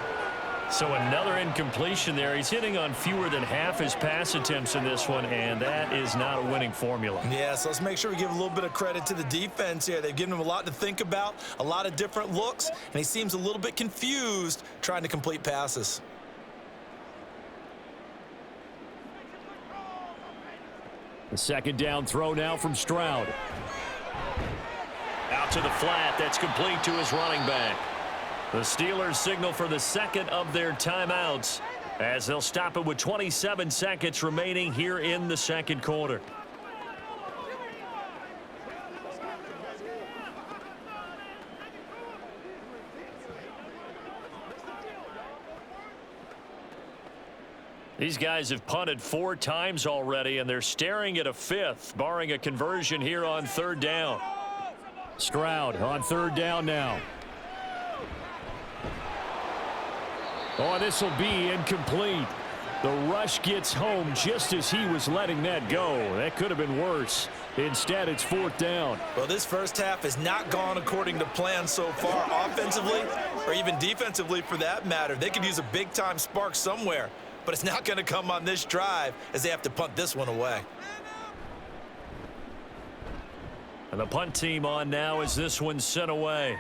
So another incompletion there. He's hitting on fewer than half his pass attempts in this one, and that is not a winning formula. Yeah, so let's make sure we give a little bit of credit to the defense here. They've given him a lot to think about, a lot of different looks, and he seems a little bit confused trying to complete passes. The 2nd down throw now from Stroud. Out to the flat. That's complete to his running back. The Steelers signal for the 2nd of their timeouts as they'll stop it with 27 seconds remaining here in the 2nd quarter. These guys have punted 4 times already, and they're staring at a 5th, barring a conversion here on 3rd down. Stroud on 3rd down now. Oh, this will be incomplete. The rush gets home just as he was letting that go. That could have been worse. Instead, it's 4th down. Well, this first half has not gone according to plan so far, offensively or even defensively for that matter. They could use a big-time spark somewhere, but it's not going to come on this drive as they have to punt this one away. And the punt team on now as this one's sent away.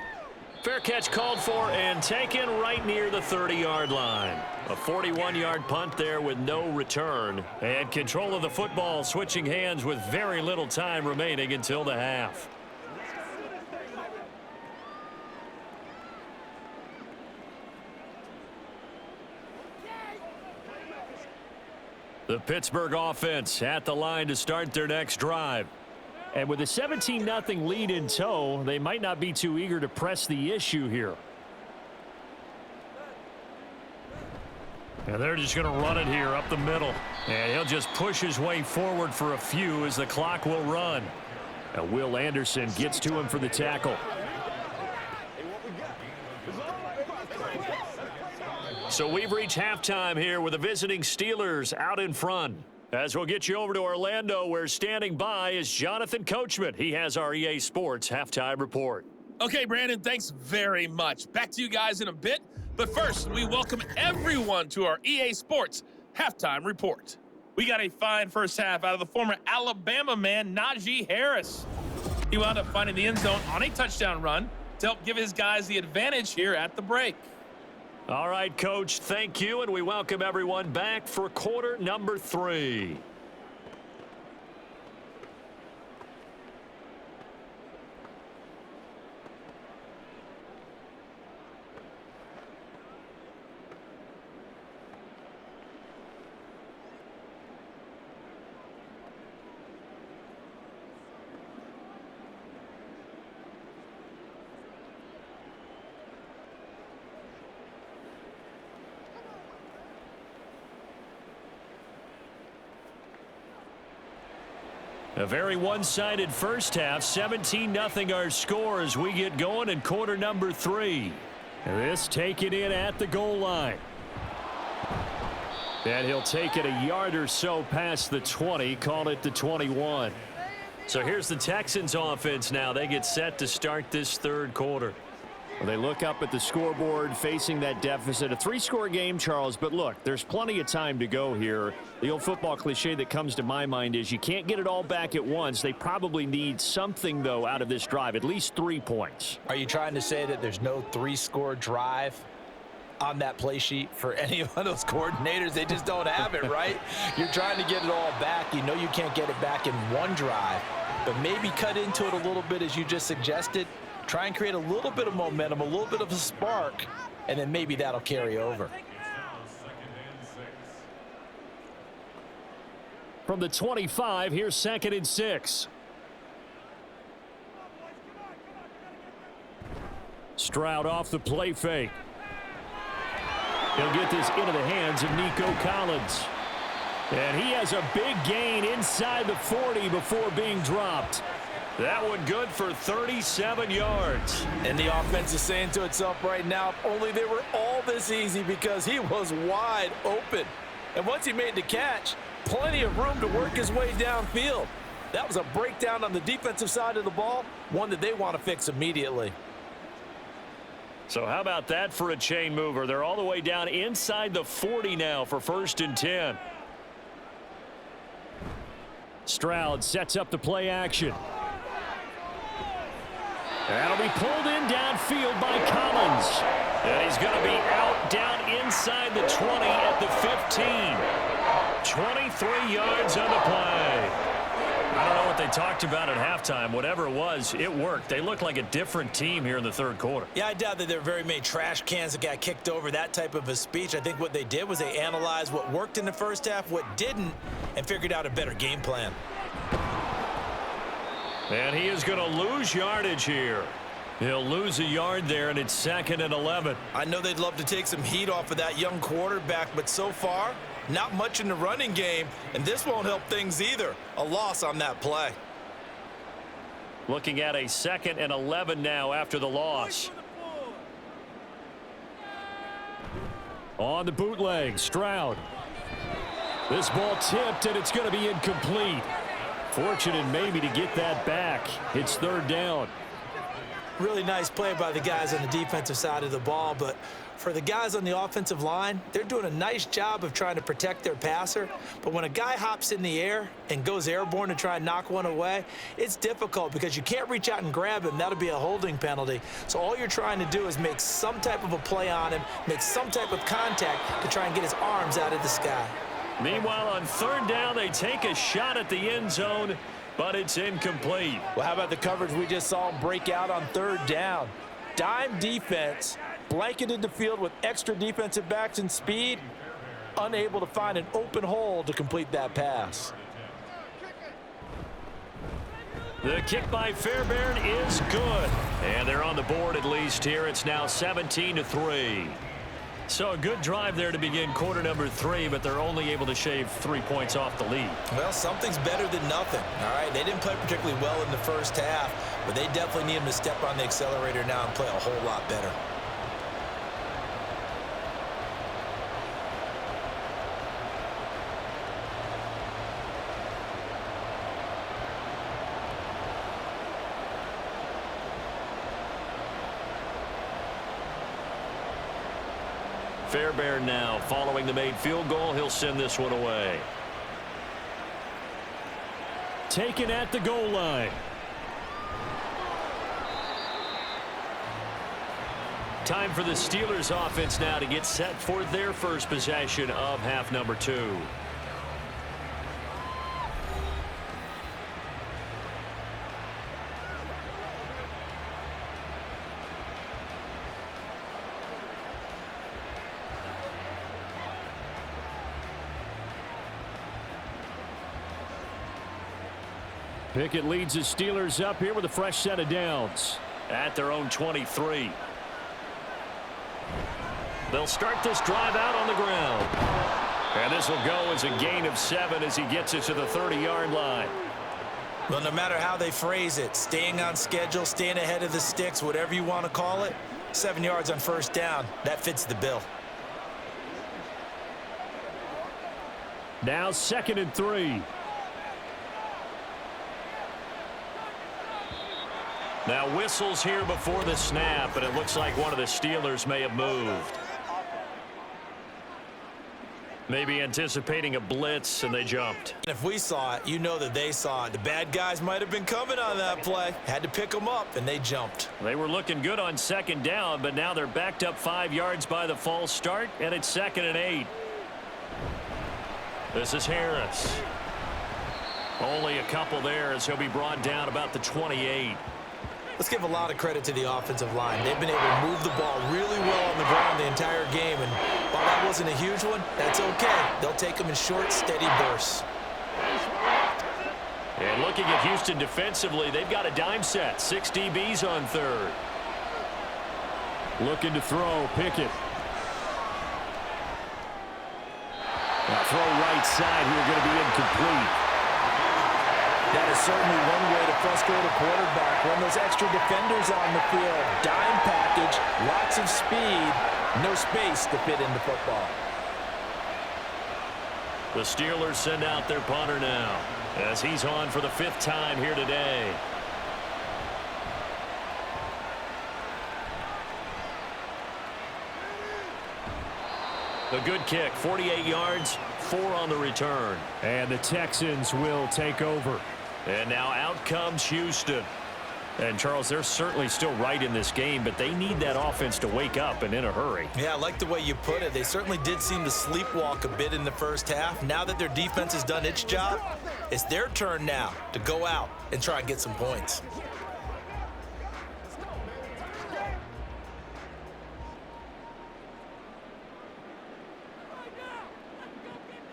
Fair catch called for and taken right near the 30-yard line. A 41-yard punt there with no return. And control of the football switching hands with very little time remaining until the half. The Pittsburgh offense at the line to start their next drive. And with a 17-0 lead in tow, they might not be too eager to press the issue here. And they're just going to run it here up the middle. And he'll just push his way forward for a few as the clock will run. And Will Anderson gets to him for the tackle. So we've reached halftime here with the visiting Steelers out in front. As we'll get you over to Orlando, where standing by is Jonathan Coachman. He has our EA Sports halftime report. Okay, Brandon, thanks very much. Back to you guys in a bit. But first, we welcome everyone to our EA Sports halftime report. We got a fine first half out of the former Alabama man, Najee Harris. He wound up finding the end zone on a touchdown run to help give his guys the advantage here at the break. All right, Coach, thank you, and we welcome everyone back for quarter number 3. A very one-sided first half, 17-0 our score as we get going in quarter number 3. This taken in at the goal line. And he'll take it a yard or so past the 20, call it the 21. So here's the Texans offense now. They get set to start this 3rd quarter. Well, they look up at the scoreboard facing that deficit. A 3-score game, Charles, but look, there's plenty of time to go here. The old football cliche that comes to my mind is you can't get it all back at once. They probably need something, though, out of this drive, at least 3 points. Are you trying to say that there's no 3-score drive on that play sheet for any of those coordinators? They just don't have it, right? You're trying to get it all back. You know you can't get it back in one drive. but maybe cut into it a little bit as you just suggested. Try and create a little bit of momentum, a little bit of a spark, and then maybe that'll carry over. From the 25, here's 2nd and 6. Stroud off the play fake. He'll get this into the hands of Nico Collins. And he has a big gain inside the 40 before being dropped. That one good for 37 yards. And the offense is saying to itself right now, if only they were all this easy, because he was wide open. And once he made the catch, plenty of room to work his way downfield. That was a breakdown on the defensive side of the ball, one that they want to fix immediately. So how about that for a chain mover? They're all the way down inside the 40 now for 1st and 10. Stroud sets up the play action. That'll be pulled in downfield by Collins. And he's going to be out down inside the 20 at the 15. 23 yards on the play. I don't know what they talked about at halftime. Whatever it was, it worked. They look like a different team here in the 3rd quarter. Yeah, I doubt that there were very many trash cans that got kicked over, that type of a speech. I think what they did was they analyzed what worked in the first half, what didn't, and figured out a better game plan. And he is going to lose yardage here. He'll lose a yard there, and it's 2nd and 11. I know they'd love to take some heat off of that young quarterback, but so far, not much in the running game, and this won't help things either. A loss on that play. Looking at a 2nd and 11 now after the loss. On the bootleg, Stroud. This ball tipped, and it's going to be incomplete. Fortunate maybe to get that back. It's 3rd down. Really nice play by the guys on the defensive side of the ball, but for the guys on the offensive line, they're doing a nice job of trying to protect their passer. But when a guy hops in the air and goes airborne to try and knock one away, it's difficult because you can't reach out and grab him. That'll be a holding penalty. So all you're trying to do is make some type of a play on him, make some type of contact to try and get his arms out of the sky. Meanwhile, on 3rd down, they take a shot at the end zone, but it's incomplete. Well, how about the coverage we just saw him break out on 3rd down? Dime defense, blanketed the field with extra defensive backs and speed, unable to find an open hole to complete that pass. The kick by Fairbairn is good. And they're on the board at least here. It's now 17-3. So a good drive there to begin quarter number 3, but they're only able to shave 3 points off the lead. Well, something's better than nothing, all right? They didn't play particularly well in the first half, but they definitely need them to step on the accelerator now and play a whole lot better. Fairbairn now following the made field goal. He'll send this one away. Taken at the goal line. Time for the Steelers offense now to get set for their first possession of half number 2. Pickett leads the Steelers up here with a fresh set of downs at their own 23. They'll start this drive out on the ground. And this will go as a gain of 7 as he gets it to the 30-yard line. Well, no matter how they phrase it, staying on schedule, staying ahead of the sticks, whatever you want to call it, 7 yards on first down, that fits the bill. Now 2nd and 3. Now whistles here before the snap, and it looks like one of the Steelers may have moved. Maybe anticipating a blitz, and they jumped. And if we saw it, you know that they saw it. The bad guys might have been coming on that play. Had to pick them up, and they jumped. They were looking good on 2nd down, but now they're backed up 5 yards by the false start, and it's 2nd and 8. This is Harris. Only a couple there as he'll be brought down about the 28. Let's give a lot of credit to the offensive line. They've been able to move the ball really well on the ground the entire game, and while that wasn't a huge one, that's okay. They'll take them in short, steady bursts. And looking at Houston defensively, they've got a dime set. 6 DBs on third. Looking to throw, Pickett. Now throw right side here, going to be incomplete. That is certainly one way to frustrate a quarterback. Run those extra defenders on the field. Dime package, lots of speed, no space to fit into football. The Steelers send out their punter now as he's on for the 5th time here today. A good kick, 48 yards, 4 on the return. And the Texans will take over. And now out comes Houston. And, Charles, they're certainly still right in this game, but they need that offense to wake up and in a hurry. Yeah, I like the way you put it. They certainly did seem to sleepwalk a bit in the first half. Now that their defense has done its job, it's their turn now to go out and try and get some points.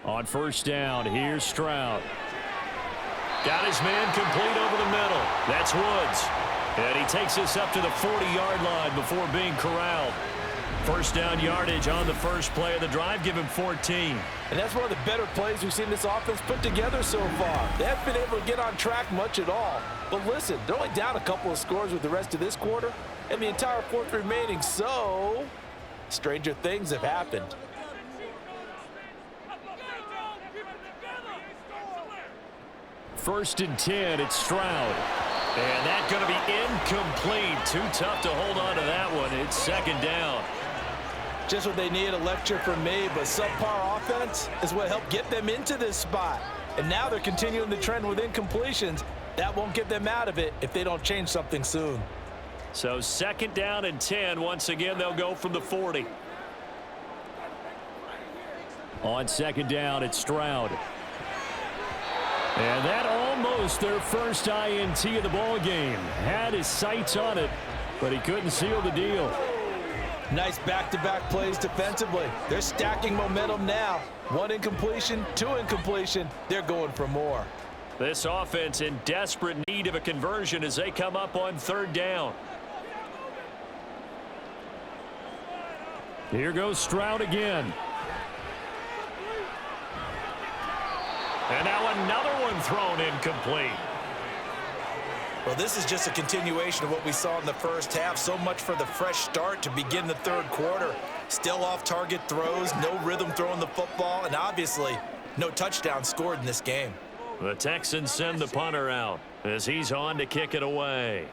On first down, here's Stroud. Got his man complete over the middle. That's Woods. And he takes us up to the 40-yard line before being corralled. First down yardage on the first play of the drive. Give him 14. And that's one of the better plays we've seen this offense put together so far. They haven't been able to get on track much at all. But listen, they're only down a couple of scores with the rest of this quarter and the entire fourth remaining. So, stranger things have happened. First and 10, it's Stroud. And that's going to be incomplete. Too tough to hold on to that one. It's second down. Just what they need, a lecture from me, but subpar offense is what helped get them into this spot. And now they're continuing the trend with incompletions. That won't get them out of it if they don't change something soon. So second down and 10. Once again, they'll go from the 40. On second down, it's Stroud. And that almost their first INT of the ball game. Had his sights on it, but he couldn't seal the deal. Nice back-to-back plays defensively. They're stacking momentum now. 1 incompletion, 2 incompletion. They're going for more. This offense in desperate need of a conversion as they come up on third down. Here goes Stroud again. And now another one thrown incomplete. Well, this is just a continuation of what we saw in the first half. So much for the fresh start to begin the third quarter. Still off-target throws, no rhythm throwing the football, and obviously no touchdown scored in this game. The Texans send the punter out as he's on to kick it away.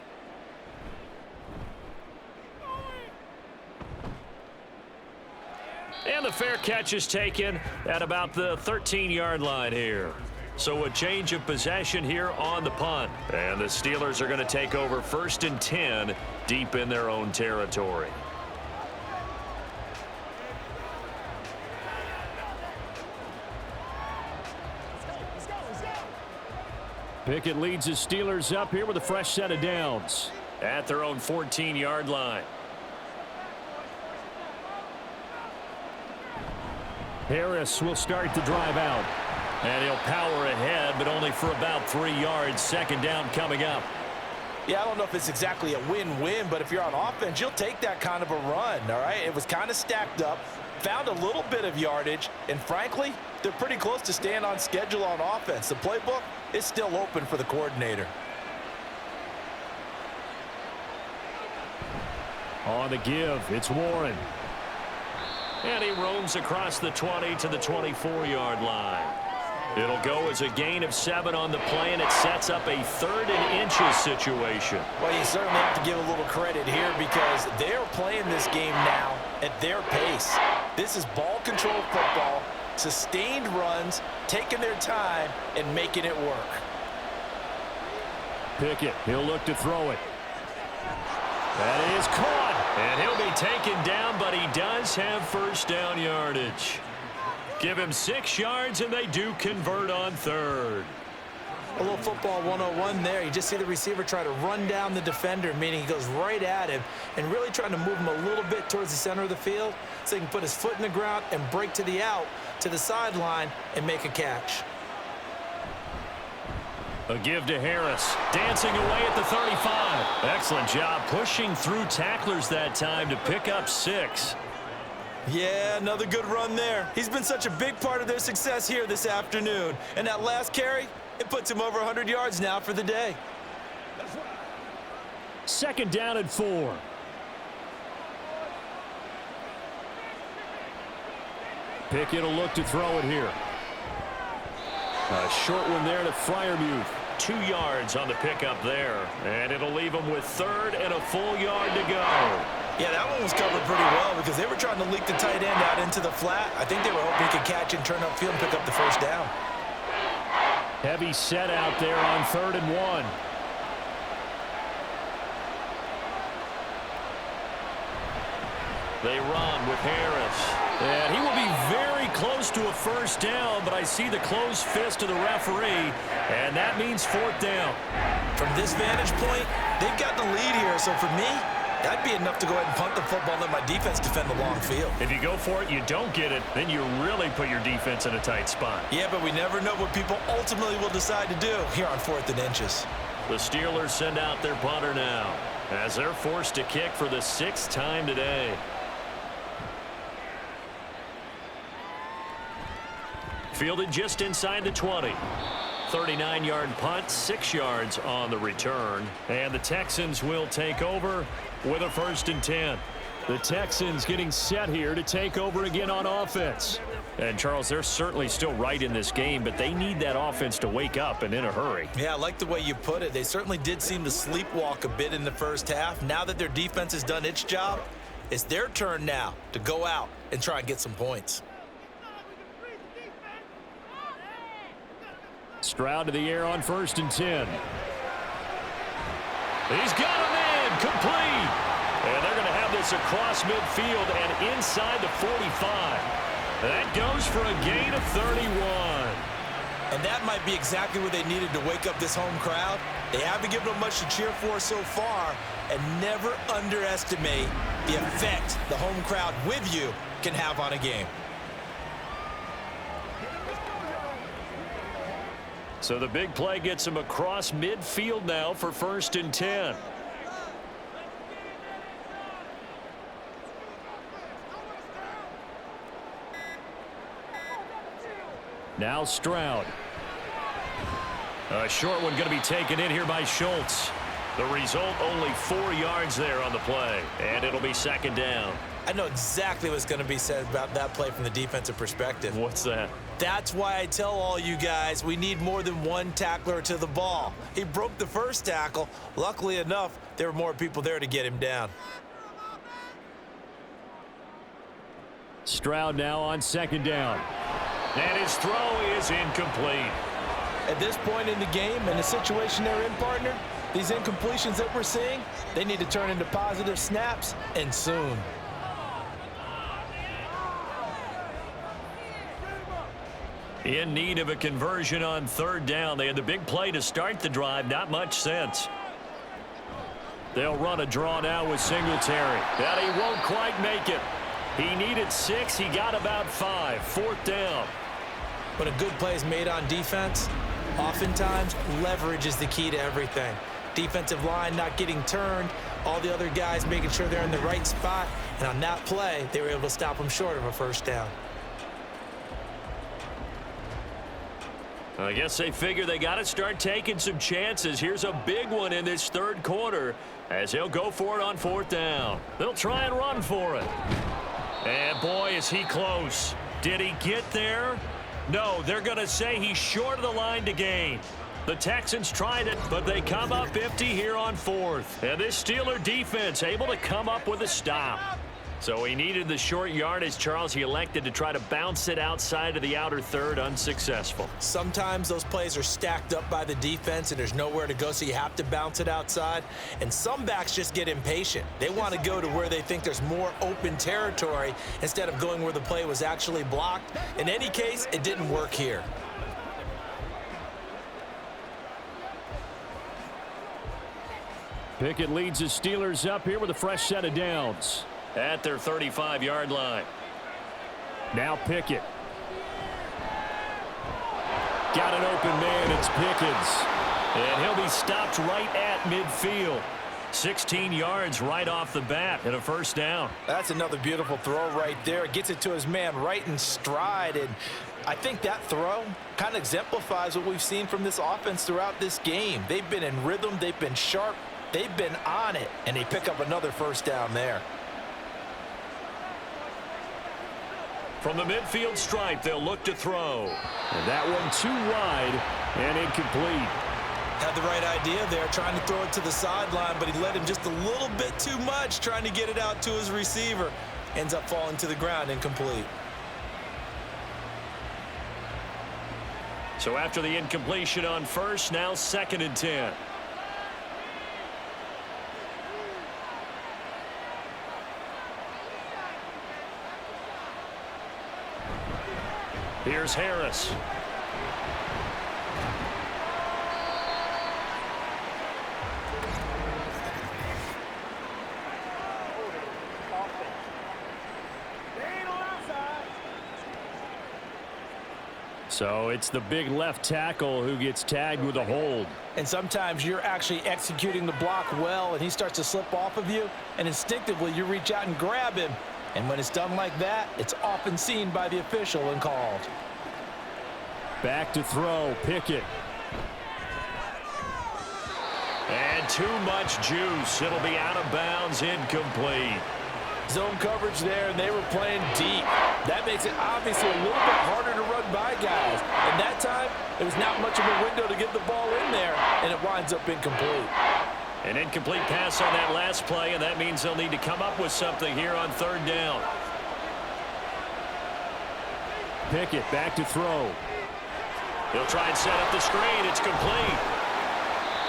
And the fair catch is taken at about the 13-yard line here. So a change of possession here on the punt. And the Steelers are going to take over first and 10 deep in their own territory. Pickett leads the Steelers up here with a fresh set of downs. At their own 14-yard line. Harris will start the drive out. And he'll power ahead, but only for about 3 yards. Second down coming up. Yeah, I don't know if it's exactly a win-win, but if you're on offense, you'll take that kind of a run, all right? It was kind of stacked up, found a little bit of yardage, and frankly, they're pretty close to staying on schedule on offense. The playbook is still open for the coordinator. On the give, it's Warren. And he roams across the 20 to the 24-yard line. It'll go as a gain of 7 on the play, and it sets up a 3rd and inches situation. Well, you certainly have to give a little credit here because they're playing this game now at their pace. This is ball control football, sustained runs, taking their time, and making it work. Pickett, he'll look to throw it. That is caught. And he'll be taken down, but he does have first down yardage. Give him 6 yards, and they do convert on third. A little football 101 there. You just see the receiver try to run down the defender, meaning he goes right at him and really trying to move him a little bit towards the center of the field so he can put his foot in the ground and break to the out, to the sideline, and make a catch. A give to Harris, dancing away at the 35. Excellent job pushing through tacklers that time to pick up 6. Yeah, another good run there. He's been such a big part of their success here this afternoon. And that last carry, it puts him over 100 yards now for the day. Second down and 4. Pickett will look to throw it here. A short one there to Freiermuth. 2 yards on the pickup there. And it'll leave him with 3rd and a full yard to go. Yeah, that one was covered pretty well because they were trying to leak the tight end out into the flat. I think they were hoping he could catch and turn upfield and pick up the first down. Heavy set out there on 3rd and 1. They run with Harris. And he will be very close to a first down, but I see the closed fist of the referee, and that means 4th down. From this vantage point, they've got the lead here, so for me, that'd be enough to go ahead and punt the football and let my defense defend the long field. If you go for it, you don't get it, then you really put your defense in a tight spot. Yeah, but we never know what people ultimately will decide to do here on 4th and inches. The Steelers send out their punter now as they're forced to kick for the 6th time today. Fielded just inside the 20. 39-yard punt, 6 yards on the return. And the Texans will take over with a 1st and 10. The Texans getting set here to take over again on offense. And, Charles, they're certainly still right in this game, but they need that offense to wake up and in a hurry. Yeah, I like the way you put it. They certainly did seem to sleepwalk a bit in the first half. Now that their defense has done its job, it's their turn now to go out and try and get some points. Stroud to the air on 1st and 10. He's got him in, complete. And they're going to have this across midfield and inside the 45. That goes for a gain of 31. And that might be exactly what they needed to wake up this home crowd. They haven't given them much to cheer for so far, and never underestimate the effect the home crowd with you can have on a game. So the big play gets him across midfield now for 1st and 10. Now Stroud. A short one going to be taken in here by Schultz. The result, only 4 yards there on the play, and it'll be 2nd down. I know exactly what's going to be said about that play from the defensive perspective. What's that? That's why I tell all you guys we need more than one tackler to the ball. He broke the first tackle. Luckily enough, there were more people there to get him down. Stroud now on 2nd down. And his throw is incomplete. At this point in the game and the situation they're in, partner, these incompletions that we're seeing, they need to turn into positive snaps, and soon. In need of a conversion on 3rd down. They had the big play to start the drive. Not much sense. They'll run a draw now with Singletary. And he won't quite make it. He needed 6. He got about 5. 4th down. When a good play is made on defense, oftentimes leverage is the key to everything. Defensive line not getting turned, all the other guys making sure they're in the right spot, and on that play, they were able to stop them short of a 1st down. I guess they figure they got to start taking some chances. Here's a big one in this 3rd quarter as he'll go for it on 4th down. They'll try and run for it. And boy, is he close. Did he get there? No, they're going to say he's short of the line to gain. The Texans tried it, but they come up empty here on 4th. And this Steeler defense able to come up with a stop. So he needed the short yardage, Charles. He elected to try to bounce it outside of the outer 3rd, unsuccessful. Sometimes those plays are stacked up by the defense and there's nowhere to go, so you have to bounce it outside. And some backs just get impatient. They want to go to where they think there's more open territory instead of going where the play was actually blocked. In any case, it didn't work here. Pickett leads the Steelers up here with a fresh set of downs. At their 35-yard line. Now Pickett. Got an open man. It's Pickens. And he'll be stopped right at midfield. 16 yards right off the bat and a first down. That's another beautiful throw right there. Gets it to his man right in stride. And I think that throw kind of exemplifies what we've seen from this offense throughout this game. They've been in rhythm. They've been sharp. They've been on it. And they pick up another first down there. From the midfield stripe, they'll look to throw. And that one too wide and incomplete. Had the right idea there, trying to throw it to the sideline, but he led him just a little bit too much, trying to get it out to his receiver. Ends up falling to the ground, incomplete. So after the incompletion on first, now 2nd and 10. Here's Harris. So it's the big left tackle who gets tagged with a hold. And sometimes you're actually executing the block well, and he starts to slip off of you, and instinctively you reach out and grab him. And when it's done like that, it's often seen by the official and called. Back to throw, Pickett. And too much juice. It'll be out of bounds, incomplete. Zone coverage there, and they were playing deep. That makes it obviously a little bit harder to run by guys. And that time, there was not much of a window to get the ball in there, and it winds up incomplete. An incomplete pass on that last play, and that means they'll need to come up with something here on 3rd down. Pickett back to throw. He'll try and set up the screen. It's complete.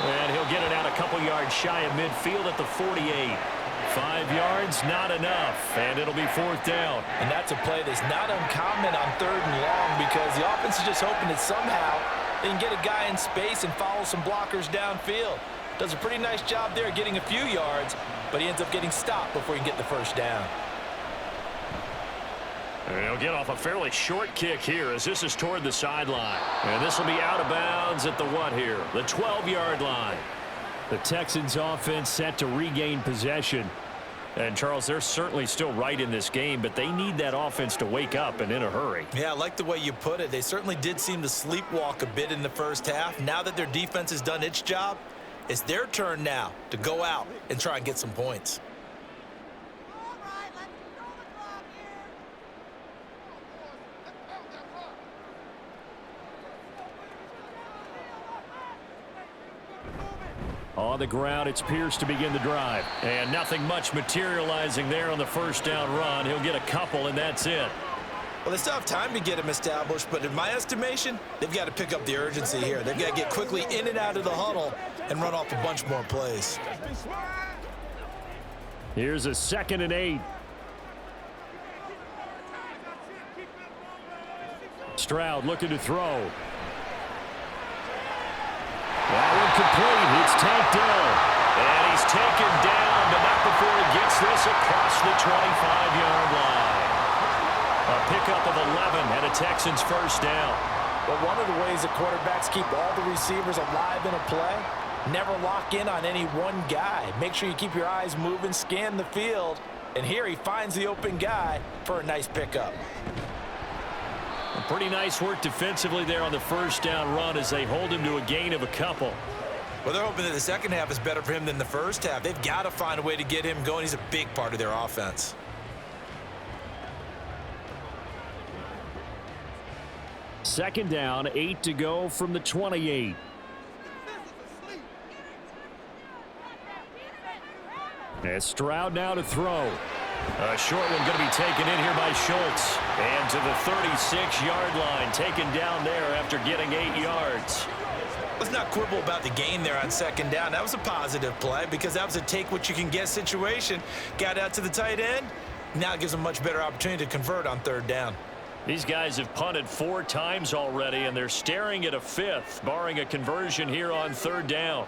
And he'll get it out a couple yards shy of midfield at the 48. 5 yards, not enough, and it'll be 4th down. And that's a play that's not uncommon on 3rd and long, because the offense is just hoping that somehow they can get a guy in space and follow some blockers downfield. Does a pretty nice job there getting a few yards, but he ends up getting stopped before he can get the first down. And he'll get off a fairly short kick here as this is toward the sideline. And this will be out of bounds at the what here? The 12-yard line. The Texans offense set to regain possession. And, Charles, they're certainly still right in this game, but they need that offense to wake up and in a hurry. Yeah, I like the way you put it. They certainly did seem to sleepwalk a bit in the first half. Now that their defense has done its job, it's their turn now to go out and try and get some points. On the ground, it's Pierce to begin the drive. And nothing much materializing there on the first down run. He'll get a couple, and that's it. Well, they still have time to get him established, but in my estimation, they've got to pick up the urgency here. They've got to get quickly in and out of the huddle and run off a bunch more plays. Here's a 2nd and 8. Stroud looking to throw. That one complete. It's tanked down. And he's taken down, but not before he gets this across the 25-yard line. A pickup of 11 and a Texans first down. But one of the ways that quarterbacks keep all the receivers alive in a play, never lock in on any one guy. Make sure you keep your eyes moving, scan the field, and here he finds the open guy for a nice pickup. Pretty nice work defensively there on the first down run as they hold him to a gain of a couple. Well, they're hoping that the second half is better for him than the first half. They've got to find a way to get him going. He's a big part of their offense. Second down, 8 to go from the 28. And Stroud now to throw. A short one going to be taken in here by Schultz. And to the 36-yard line, taken down there after getting 8 yards. Let's not quibble about the gain there on second down. That was a positive play because that was a take-what-you-can-get situation. Got out to the tight end. Now it gives them a much better opportunity to convert on third down. These guys have punted 4 times already, and they're staring at a 5th, barring a conversion here on third down.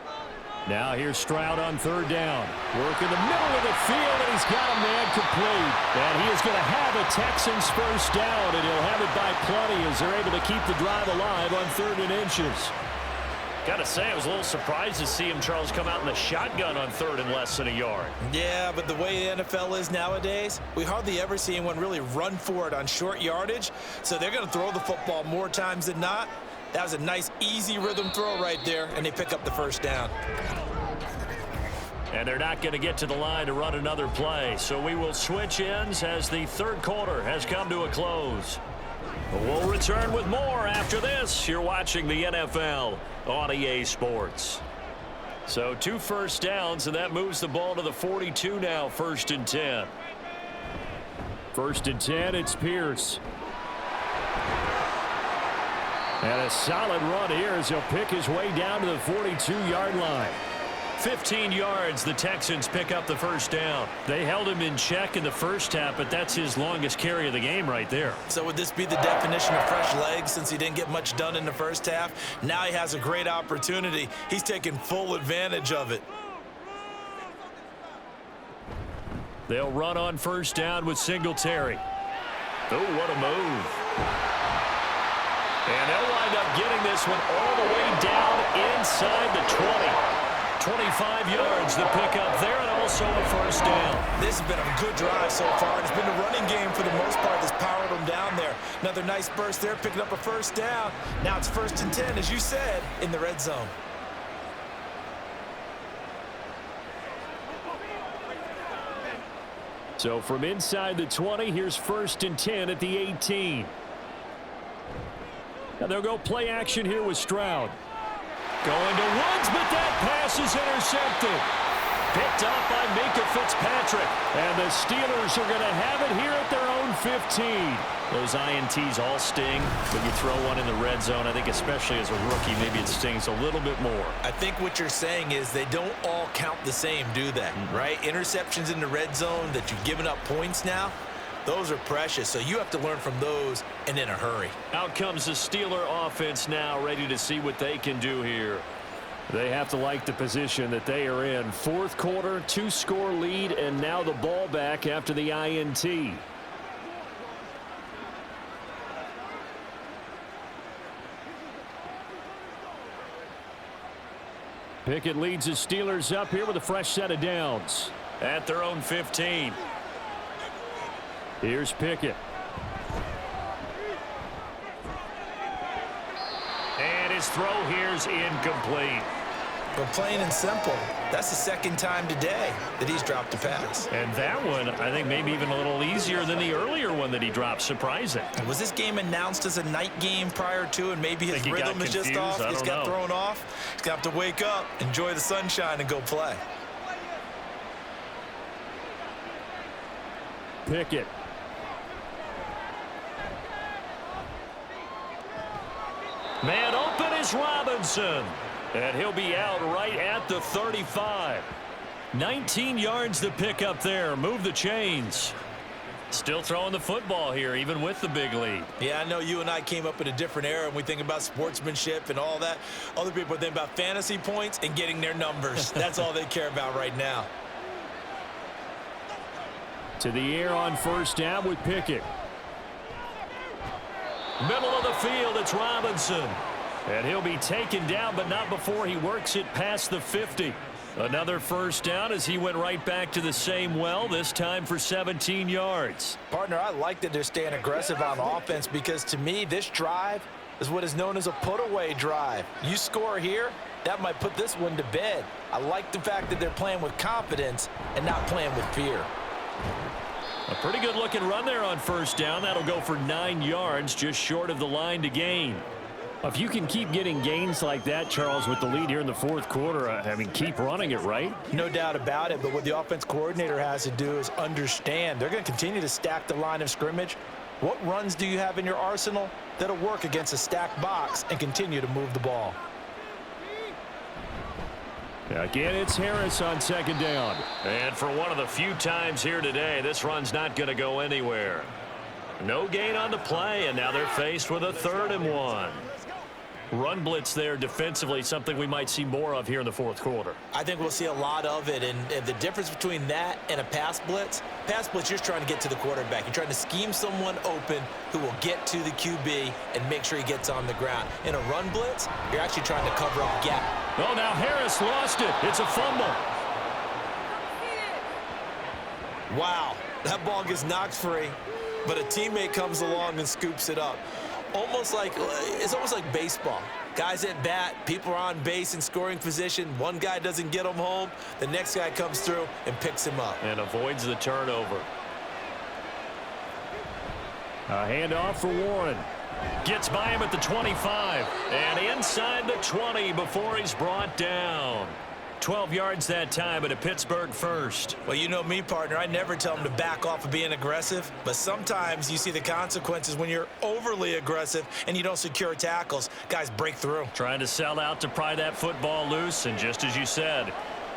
Now here's Stroud on third down. Work in the middle of the field, and he's got a man complete. And he is going to have a Texans first down, and he'll have it by plenty as they're able to keep the drive alive on 3rd and inches. Got to say, I was a little surprised to see him, Charles, come out in the shotgun on 3rd and less than a yard. Yeah, but the way the NFL is nowadays, we hardly ever see anyone really run for it on short yardage. So they're going to throw the football more times than not. That was a nice, easy rhythm throw right there, and they pick up the first down. And they're not going to get to the line to run another play. So we will switch ends as the 3rd quarter has come to a close. We'll return with more after this. You're watching the NFL on EA Sports. So 2 first downs, and that moves the ball to the 42 now, 1st and 10. 1st and 10, it's Pierce. And a solid run here as he'll pick his way down to the 42-yard line. 15 yards, the Texans pick up the first down. They held him in check in the first half, but that's his longest carry of the game right there. So would this be the definition of fresh legs since he didn't get much done in the first half? Now he has a great opportunity. He's taking full advantage of it. They'll run on first down with Singletary. Oh, what a move. And they'll wind up getting this one all the way down inside the 20. 25 yards the pickup there, and also a first down. This has been a good drive so far. It's been the running game for the most part that's powered them down there. Another nice burst there, picking up a first down. Now it's 1st and 10, as you said, in the red zone. So from inside the 20, here's 1st and 10 at the 18. Now they'll go play action here with Stroud. Going to Woods, but that pass is intercepted. Picked up by Minkah Fitzpatrick. And the Steelers are going to have it here at their own 15. Those INTs all sting when you throw one in the red zone. I think especially as a rookie, maybe it stings a little bit more. I think what you're saying is they don't all count the same, do they? Right? Interceptions in the red zone that you've given up points now, those are precious. So you have to learn from those and in a hurry. Out comes the Steeler offense now, ready to see what they can do here. They have to like the position that they are in. 4th quarter, 2-score lead, and now the ball back after the INT. Pickett leads the Steelers up here with a fresh set of downs. At their own 15. Here's Pickett. And his throw here's incomplete. But plain and simple, that's the 2nd time today that he's dropped a pass. And that one, I think maybe even a little easier than the earlier one that he dropped. Surprising. Was this game announced as a night game prior to, and maybe his rhythm is just off? He's got thrown off. He's got to wake up, enjoy the sunshine, and go play. Pickett. Man open is Robinson. And he'll be out right at the 35. 19 yards to pick up there. Move the chains. Still throwing the football here, even with the big lead. Yeah, I know you and I came up in a different era, and we think about sportsmanship and all that. Other people think about fantasy points and getting their numbers. That's all they care about right now. To the air on first down with Pickett. Middle of the field, it's Robinson. And he'll be taken down, but not before he works it past the 50. Another first down as he went right back to the same well, this time for 17 yards. Partner, I like that they're staying aggressive on offense because, to me, this drive is what is known as a put-away drive. You score here, that might put this one to bed. I like the fact that they're playing with confidence and not playing with fear. A pretty good-looking run there on first down. That'll go for 9 yards, just short of the line to gain. If you can keep getting gains like that, Charles, with the lead here in the 4th quarter, I mean, keep running it, right? No doubt about it, but what the offense coordinator has to do is understand they're going to continue to stack the line of scrimmage. What runs do you have in your arsenal that'll work against a stacked box and continue to move the ball? Again, it's Harris on 2nd down. And for one of the few times here today, this run's not going to go anywhere. No gain on the play, and now they're faced with a 3rd and 1. Run blitz there defensively, something we might see more of here in the fourth quarter. I think we'll see a lot of it, and the difference between that and a pass blitz, you're just trying to get to the quarterback. You're trying to scheme someone open who will get to the QB and make sure he gets on the ground. In a run blitz, you're actually trying to cover up gap. Oh, now Harris lost it. It's a fumble. Wow, that ball gets knocked free, but a teammate comes along and scoops it up. It's almost like baseball. Guys at bat, people are on base in scoring position. One guy doesn't get him home. The next guy comes through and picks him up. And avoids the turnover. A handoff for Warren. Gets by him at the 25. And inside the 20 before he's brought down. 12 yards that time, but a Pittsburgh first. Well, you know me, partner. I never tell them to back off of being aggressive, but sometimes you see the consequences when you're overly aggressive and you don't secure tackles. Guys break through. Trying to sell out to pry that football loose, and just as you said,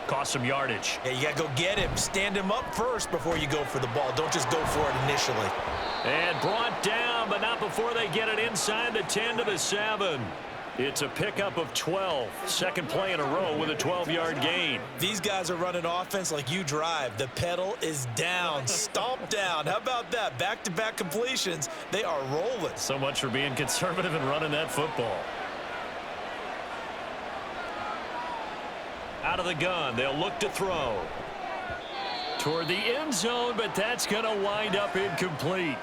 cost some yardage. Yeah, you got to go get him. Stand him up first before you go for the ball. Don't just go for it initially. And brought down, but not before they get it inside the 10 to the 7. It's a pickup of 12. Second play in a row with a 12-yard gain. These guys are running offense like you drive. The pedal is down, stomp down. How about that? Back-to-back completions. They are rolling. So much for being conservative and running that football. Out of the gun, they'll look to throw. Toward the end zone, but that's going to wind up incomplete.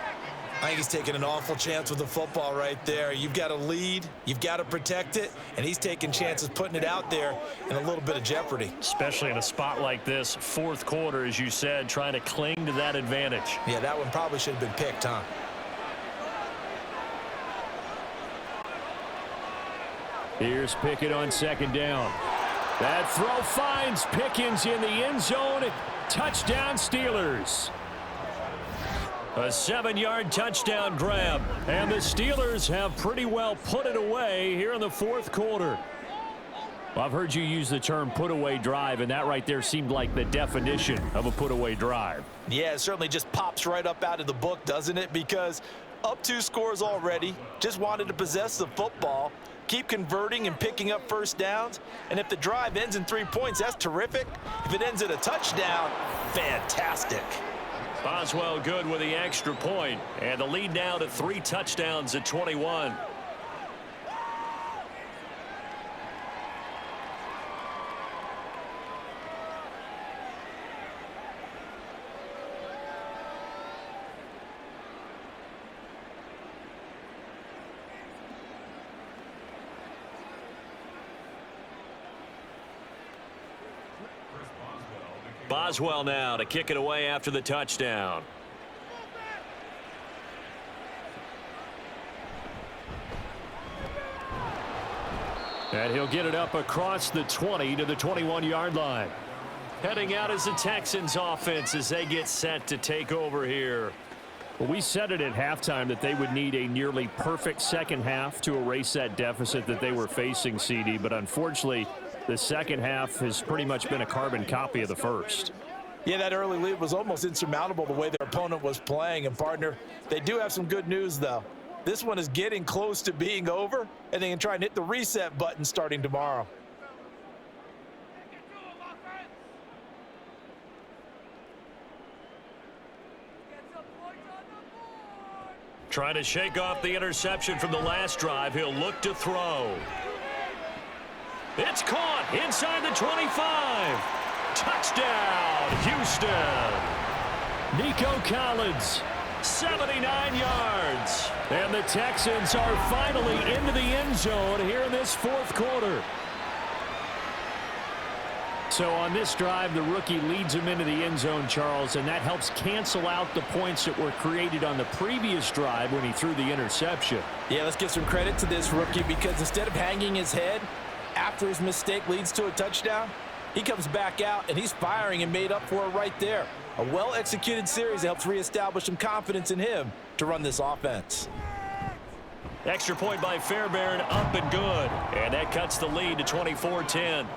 I think he's taking an awful chance with the football right there. You've got to lead, you've got to protect it, and he's taking chances putting it out there in a little bit of jeopardy. Especially in a spot like this, fourth quarter, as you said, trying to cling to that advantage. Yeah, that one probably should have been picked, huh? Here's Pickett on second down. That throw finds Pickens in the end zone. Touchdown, Steelers. A 7-yard touchdown grab, and the Steelers have pretty well put it away here in the fourth quarter. Well, I've heard you use the term put-away drive, and that right there seemed like the definition of a put-away drive. Yeah, it certainly just pops right up out of the book, doesn't it? Because up 2 scores already, just wanted to possess the football, keep converting and picking up first downs, and if the drive ends in 3 points, that's terrific. If it ends in a touchdown, fantastic. Boswell good with the extra point, and the lead now to 3 touchdowns at 21. Boswell now to kick it away after the touchdown. And he'll get it up across the 20 to the 21-yard line. Heading out is the Texans offense as they get set to take over here. Well, we said it at halftime that they would need a nearly perfect second half to erase that deficit that they were facing, CD, but unfortunately the second half has pretty much been a carbon copy of the first. Yeah, that early lead was almost insurmountable the way their opponent was playing. And, partner, they do have some good news, though. This one is getting close to being over, and they can try and hit the reset button starting tomorrow. Trying to shake off the interception from the last drive. He'll look to throw. It's caught inside the 25. Touchdown, Houston. Nico Collins, 79 yards. And the Texans are finally into the end zone here in this fourth quarter. So on this drive, the rookie leads him into the end zone, Charles, and that helps cancel out the points that were created on the previous drive when he threw the interception. Yeah, let's give some credit to this rookie because instead of hanging his head after his mistake leads to a touchdown, he comes back out and he's firing and made up for it right there. A well-executed series that helps reestablish some confidence in him to run this offense. Extra point by Fairbairn, up and good. And that cuts the lead to 24-10.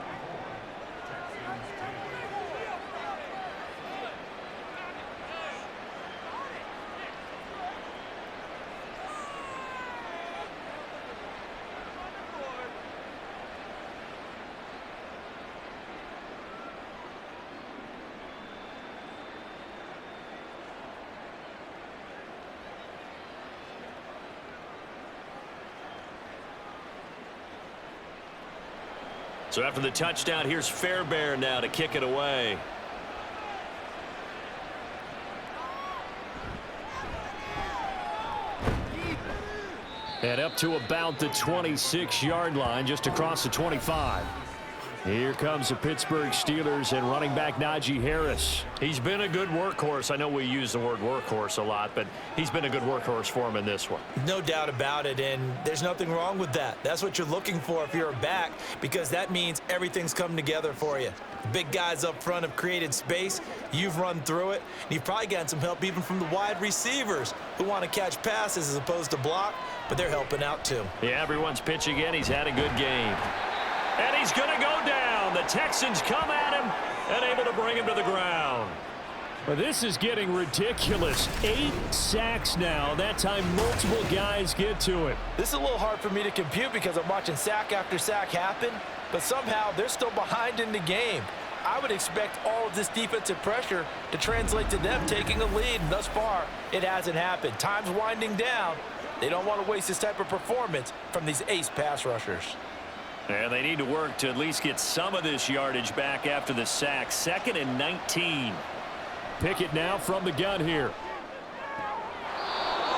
So after the touchdown, here's Fairbairn now to kick it away. And up to about the 26-yard line, just across the 25. Here comes the Pittsburgh Steelers and running back Najee Harris. He's been a good workhorse. I know we use the word workhorse a lot, but he's been a good workhorse for him in this one. No doubt about it, and there's nothing wrong with that. That's what you're looking for if you're a back, because that means everything's come together for you. Big guys up front have created space. You've run through it. And you've probably gotten some help even from the wide receivers who want to catch passes as opposed to block, but they're helping out too. Yeah, everyone's pitching in. He's had a good game. And he's going to go down. The Texans come at him and able to bring him to the ground. Well, this is getting ridiculous. 8 sacks now. That time multiple guys get to it. This is a little hard for me to compute because I'm watching sack after sack happen, but somehow they're still behind in the game. I would expect all of this defensive pressure to translate to them taking a lead, and thus far, it hasn't happened. Time's winding down. They don't want to waste this type of performance from these ace pass rushers. And they need to work to at least get some of this yardage back after the sack. 2nd and 19. Pickett now from the gun here.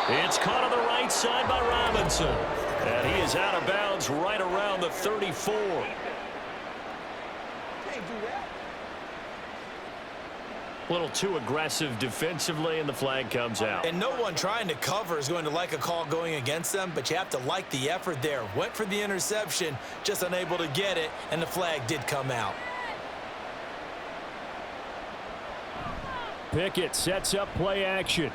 It's caught on the right side by Robinson. And he is out of bounds right around the 34. A little too aggressive defensively, and the flag comes out. And no one trying to cover is going to like a call going against them, but you have to like the effort there. Went for the interception, just unable to get it, and the flag did come out. Pickett sets up play action.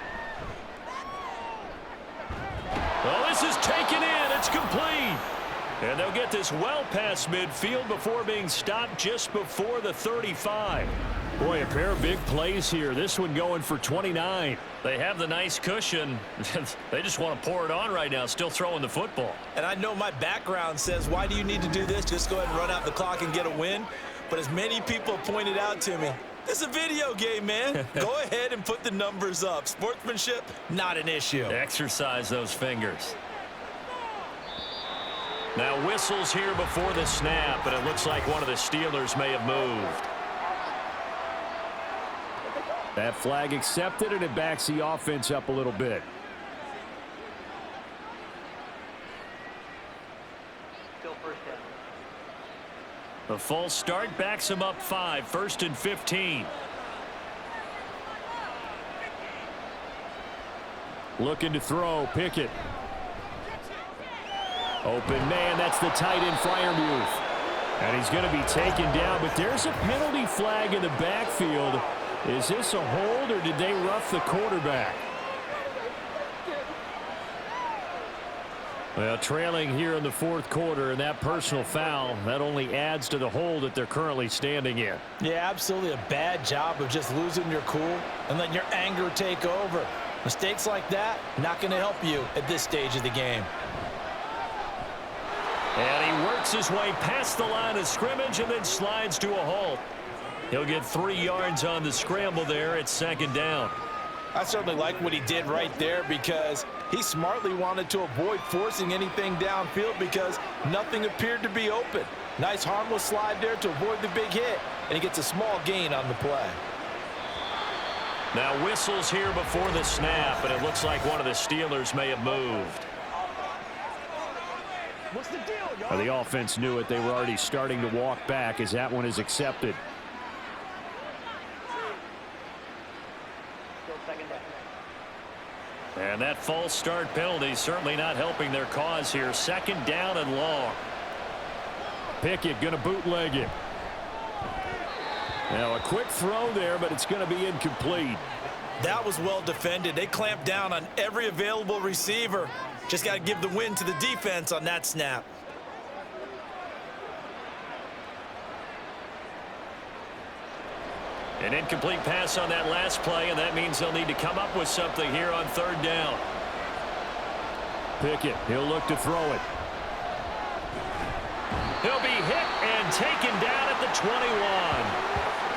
Well, this is taken in. It's complete. And they'll get this well past midfield before being stopped just before the 35. Boy, a pair of big plays here. This one going for 29. They have the nice cushion. They just want to pour it on right now, still throwing the football. And I know my background says, why do you need to do this? Just go ahead and run out the clock and get a win. But as many people pointed out to me, this is a video game, man. Go ahead and put the numbers up. Sportsmanship, not an issue. Exercise those fingers. Now whistles here before the snap, and it looks like one of the Steelers may have moved. That flag accepted, and it backs the offense up a little bit. Still first down. The false start backs him up 5, 1st and 15. Looking to throw, Pickett. Open man, that's the tight end Freiermuth. And he's going to be taken down, but there's a penalty flag in the backfield. Is this a hold, or did they rough the quarterback? Well, trailing here in the 4th quarter, and that personal foul, that only adds to the hole that they're currently standing in. Yeah, absolutely a bad job of just losing your cool and letting your anger take over. Mistakes like that, not going to help you at this stage of the game. And he works his way past the line of scrimmage and then slides to a halt. He'll get 3 yards on the scramble there at 2nd down. I certainly like what he did right there because he smartly wanted to avoid forcing anything downfield because nothing appeared to be open. Nice harmless slide there to avoid the big hit, and he gets a small gain on the play. Now whistles here before the snap, and it looks like one of the Steelers may have moved. What's the deal, y'all? Well, the offense knew it. They were already starting to walk back as that one is accepted. Still second down. And that false start penalty certainly not helping their cause here. 2nd down and long. Pickett going to bootleg it. Now a quick throw there, but it's going to be incomplete. That was well defended. They clamped down on every available receiver. Just got to give the win to the defense on that snap. An incomplete pass on that last play, and that means they'll need to come up with something here on 3rd down. Pickett, he'll look to throw it. He'll be hit and taken down at the 21.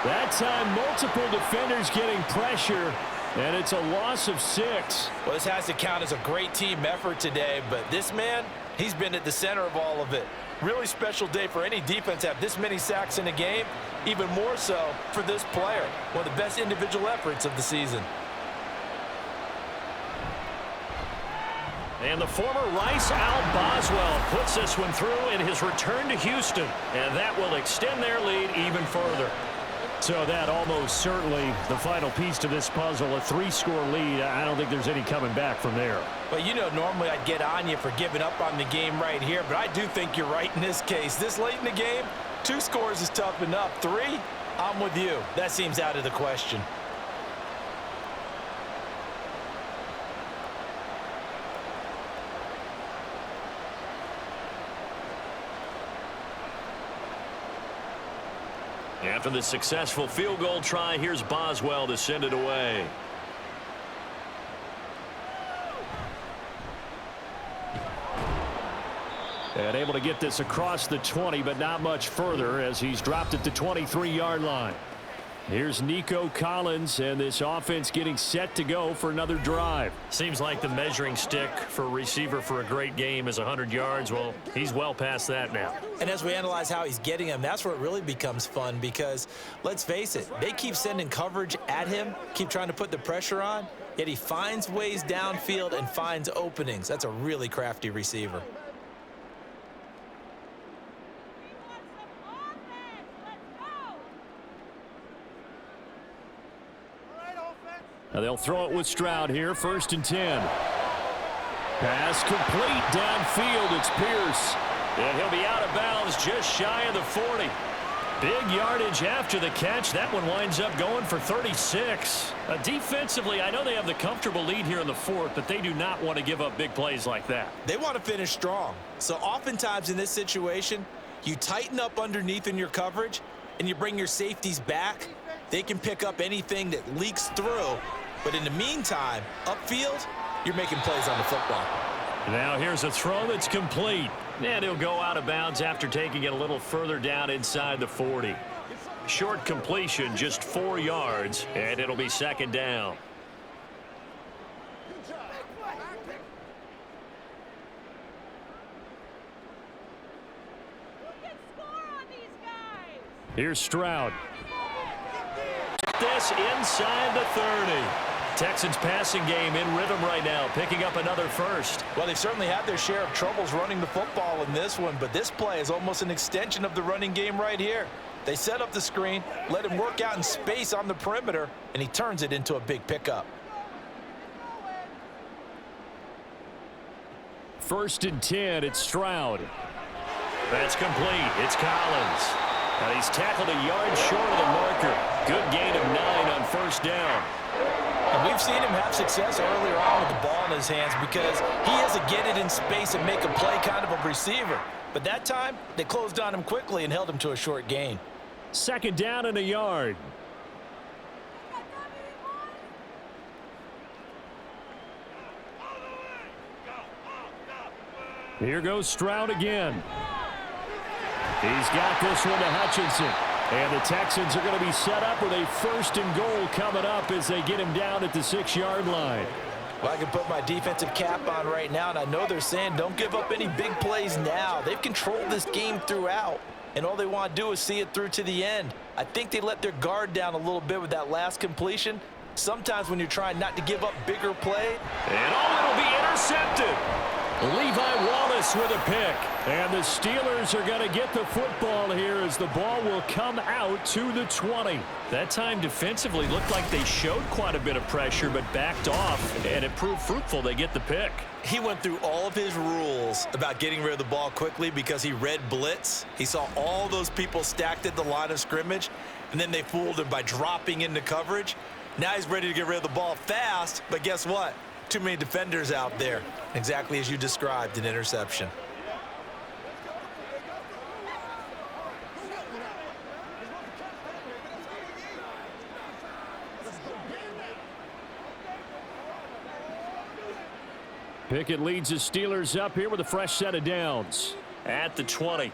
That time, multiple defenders getting pressure, and it's a loss of 6. Well, this has to count as a great team effort today, but this man, He's been at the center of all of it. Really special day for any defense to have this many sacks in a game. Even more so for this player. One of the best individual efforts of the season. And the former Rice Al Boswell puts this one through in his return to Houston. And that will extend their lead even further. So that almost certainly the final piece to this puzzle, a 3-score lead. I don't think there's any coming back from there. Well, you know, normally I'd get on you for giving up on the game right here, but I do think you're right in this case. This late in the game, 2 scores is tough enough. 3, I'm with you. That seems out of the question. After the successful field goal try, here's Boswell to send it away. And able to get this across the 20, but not much further as he's dropped at the 23-yard line. Here's Nico Collins, and this offense getting set to go for another drive. Seems like the measuring stick for a receiver for a great game is 100 yards. Well, he's well past that now. And as we analyze how he's getting them, that's where it really becomes fun because, let's face it, they keep sending coverage at him, keep trying to put the pressure on, yet he finds ways downfield and finds openings. That's a really crafty receiver. Now they'll throw it with Stroud here, 1st and 10. Pass complete downfield. It's Pierce. And he'll be out of bounds just shy of the 40. Big yardage after the catch. That one winds up going for 36. Defensively, I know they have the comfortable lead here in the 4th, but they do not want to give up big plays like that. They want to finish strong. So oftentimes in this situation, you tighten up underneath in your coverage and you bring your safeties back. They can pick up anything that leaks through. But in the meantime, upfield, you're making plays on the football. Now here's a throw that's complete. And he'll go out of bounds after taking it a little further down inside the 40. Short completion, just 4 yards, and it'll be 2nd down. Here's Stroud. This inside the 30. Texans passing game in rhythm right now, picking up another first. Well, they've certainly had their share of troubles running the football in this one, but this play is almost an extension of the running game right here. They set up the screen, let him work out in space on the perimeter, and he turns it into a big pickup. 1st and 10, it's Stroud. That's complete. It's Collins. And he's tackled a yard short of the marker. Good gain of 9 on 1st down. And we've seen him have success earlier on with the ball in his hands because he has to get it in space and make a play kind of a receiver. But that time, they closed on him quickly and held him to a short gain. 2nd down and a yard. Here goes Stroud again. He's got this one to Hutchinson. And the Texans are going to be set up with a 1st and goal coming up as they get him down at the 6-yard line. Well, I can put my defensive cap on right now, and I know they're saying don't give up any big plays now. They've controlled this game throughout, and all they want to do is see it through to the end. I think they let their guard down a little bit with that last completion. Sometimes when you're trying not to give up bigger play. And it'll be intercepted. Levi Wallace with a pick. And the Steelers are going to get the football here as the ball will come out to the 20. That time defensively looked like they showed quite a bit of pressure but backed off, and it proved fruitful. They get the pick. He went through all of his rules about getting rid of the ball quickly because he read blitz. He saw all those people stacked at the line of scrimmage, and then they fooled him by dropping into coverage. Now he's ready to get rid of the ball fast, but guess what? Too many defenders out there. Exactly as you described, an interception. Pickett leads the Steelers up here with a fresh set of downs. At the 20.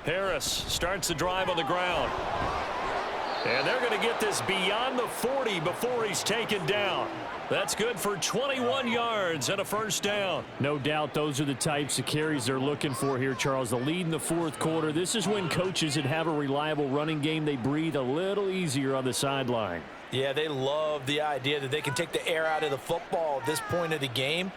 Harris starts the drive on the ground. And they're going to get this beyond the 40 before he's taken down. That's good for 21 yards and a first down. No doubt those are the types of carries they're looking for here, Charles. The lead in the fourth quarter. This is when coaches that have a reliable running game, they breathe a little easier on the sideline. Yeah, they love the idea that they can take the air out of the football at this point of the game.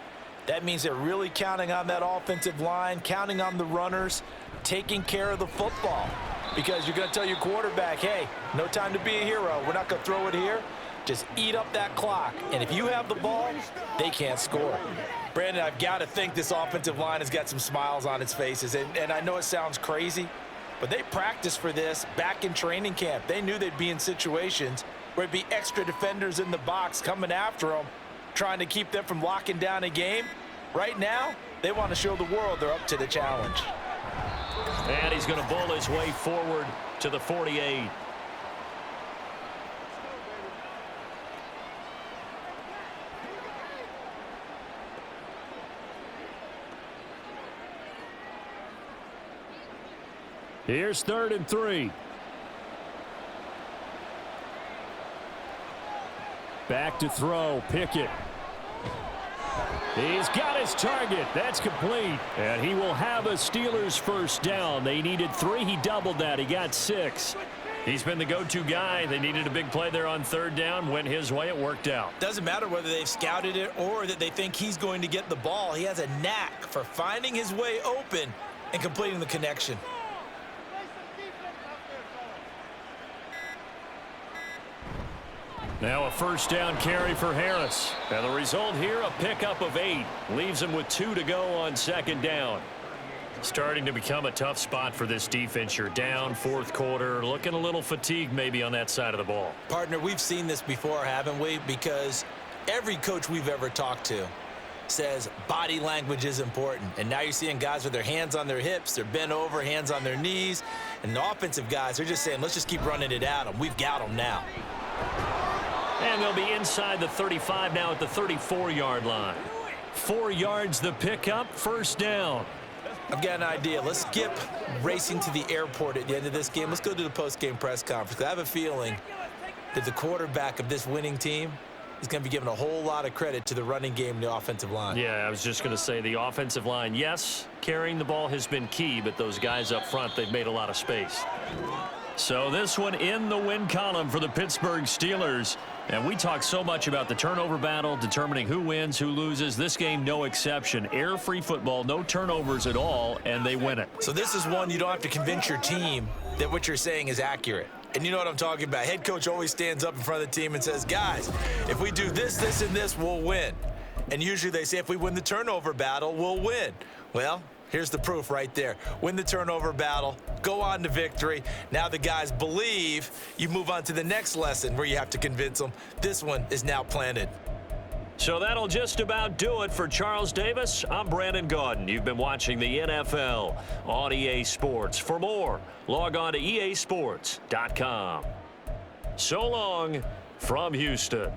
That means they're really counting on that offensive line, counting on the runners, taking care of the football. Because you're going to tell your quarterback, hey, no time to be a hero. We're not going to throw it here. Just eat up that clock. And if you have the ball, they can't score. Brandon, I've got to think this offensive line has got some smiles on its faces. And I know it sounds crazy, but they practiced for this back in training camp. They knew they'd be in situations where it'd be extra defenders in the box coming after them, trying to keep them from locking down a game. Right now, they want to show the world they're up to the challenge. And he's going to bowl his way forward to the 48. Here's 3rd and 3. Back to throw. Pickett. He's got his target. That's complete. And he will have a Steelers first down. They needed 3. He doubled that. He got 6. He's been the go-to guy. They needed a big play there on 3rd down. Went his way. It worked out. Doesn't matter whether they've scouted it or that they think he's going to get the ball. He has a knack for finding his way open and completing the connection. Now a first down carry for Harris. And the result here, a pickup of 8. Leaves him with 2 to go on 2nd down. Starting to become a tough spot for this defense. You're down 4th quarter. Looking a little fatigued maybe on that side of the ball. Partner, we've seen this before, haven't we? Because every coach we've ever talked to says body language is important. And now you're seeing guys with their hands on their hips. They're bent over, hands on their knees. And the offensive guys are just saying, let's just keep running it at them. We've got them now. And they'll be inside the 35 now at the 34-yard line. 4 yards the pickup, first down. I've got an idea. Let's skip racing to the airport at the end of this game. Let's go to the post-game press conference. I have a feeling that the quarterback of this winning team is going to be giving a whole lot of credit to the running game and the offensive line. Yeah, I was just going to say the offensive line, yes, carrying the ball has been key, but those guys up front, they've made a lot of space. So this one in the win column for the Pittsburgh Steelers. And we talk so much about the turnover battle, determining who wins, who loses. This game, no exception. Air-free football, no turnovers at all, and they win it. So this is one you don't have to convince your team that what you're saying is accurate. And you know what I'm talking about. Head coach always stands up in front of the team and says, guys, if we do this, this, and this, we'll win. And usually they say if we win the turnover battle, we'll win. Well, here's the proof right there. Win the turnover battle, go on to victory. Now the guys believe. You move on to the next lesson where you have to convince them. This one is now planted. So that'll just about do it for Charles Davis. I'm Brandon Gaudin. You've been watching the NFL on EA Sports. For more, log on to easports.com. So long from Houston.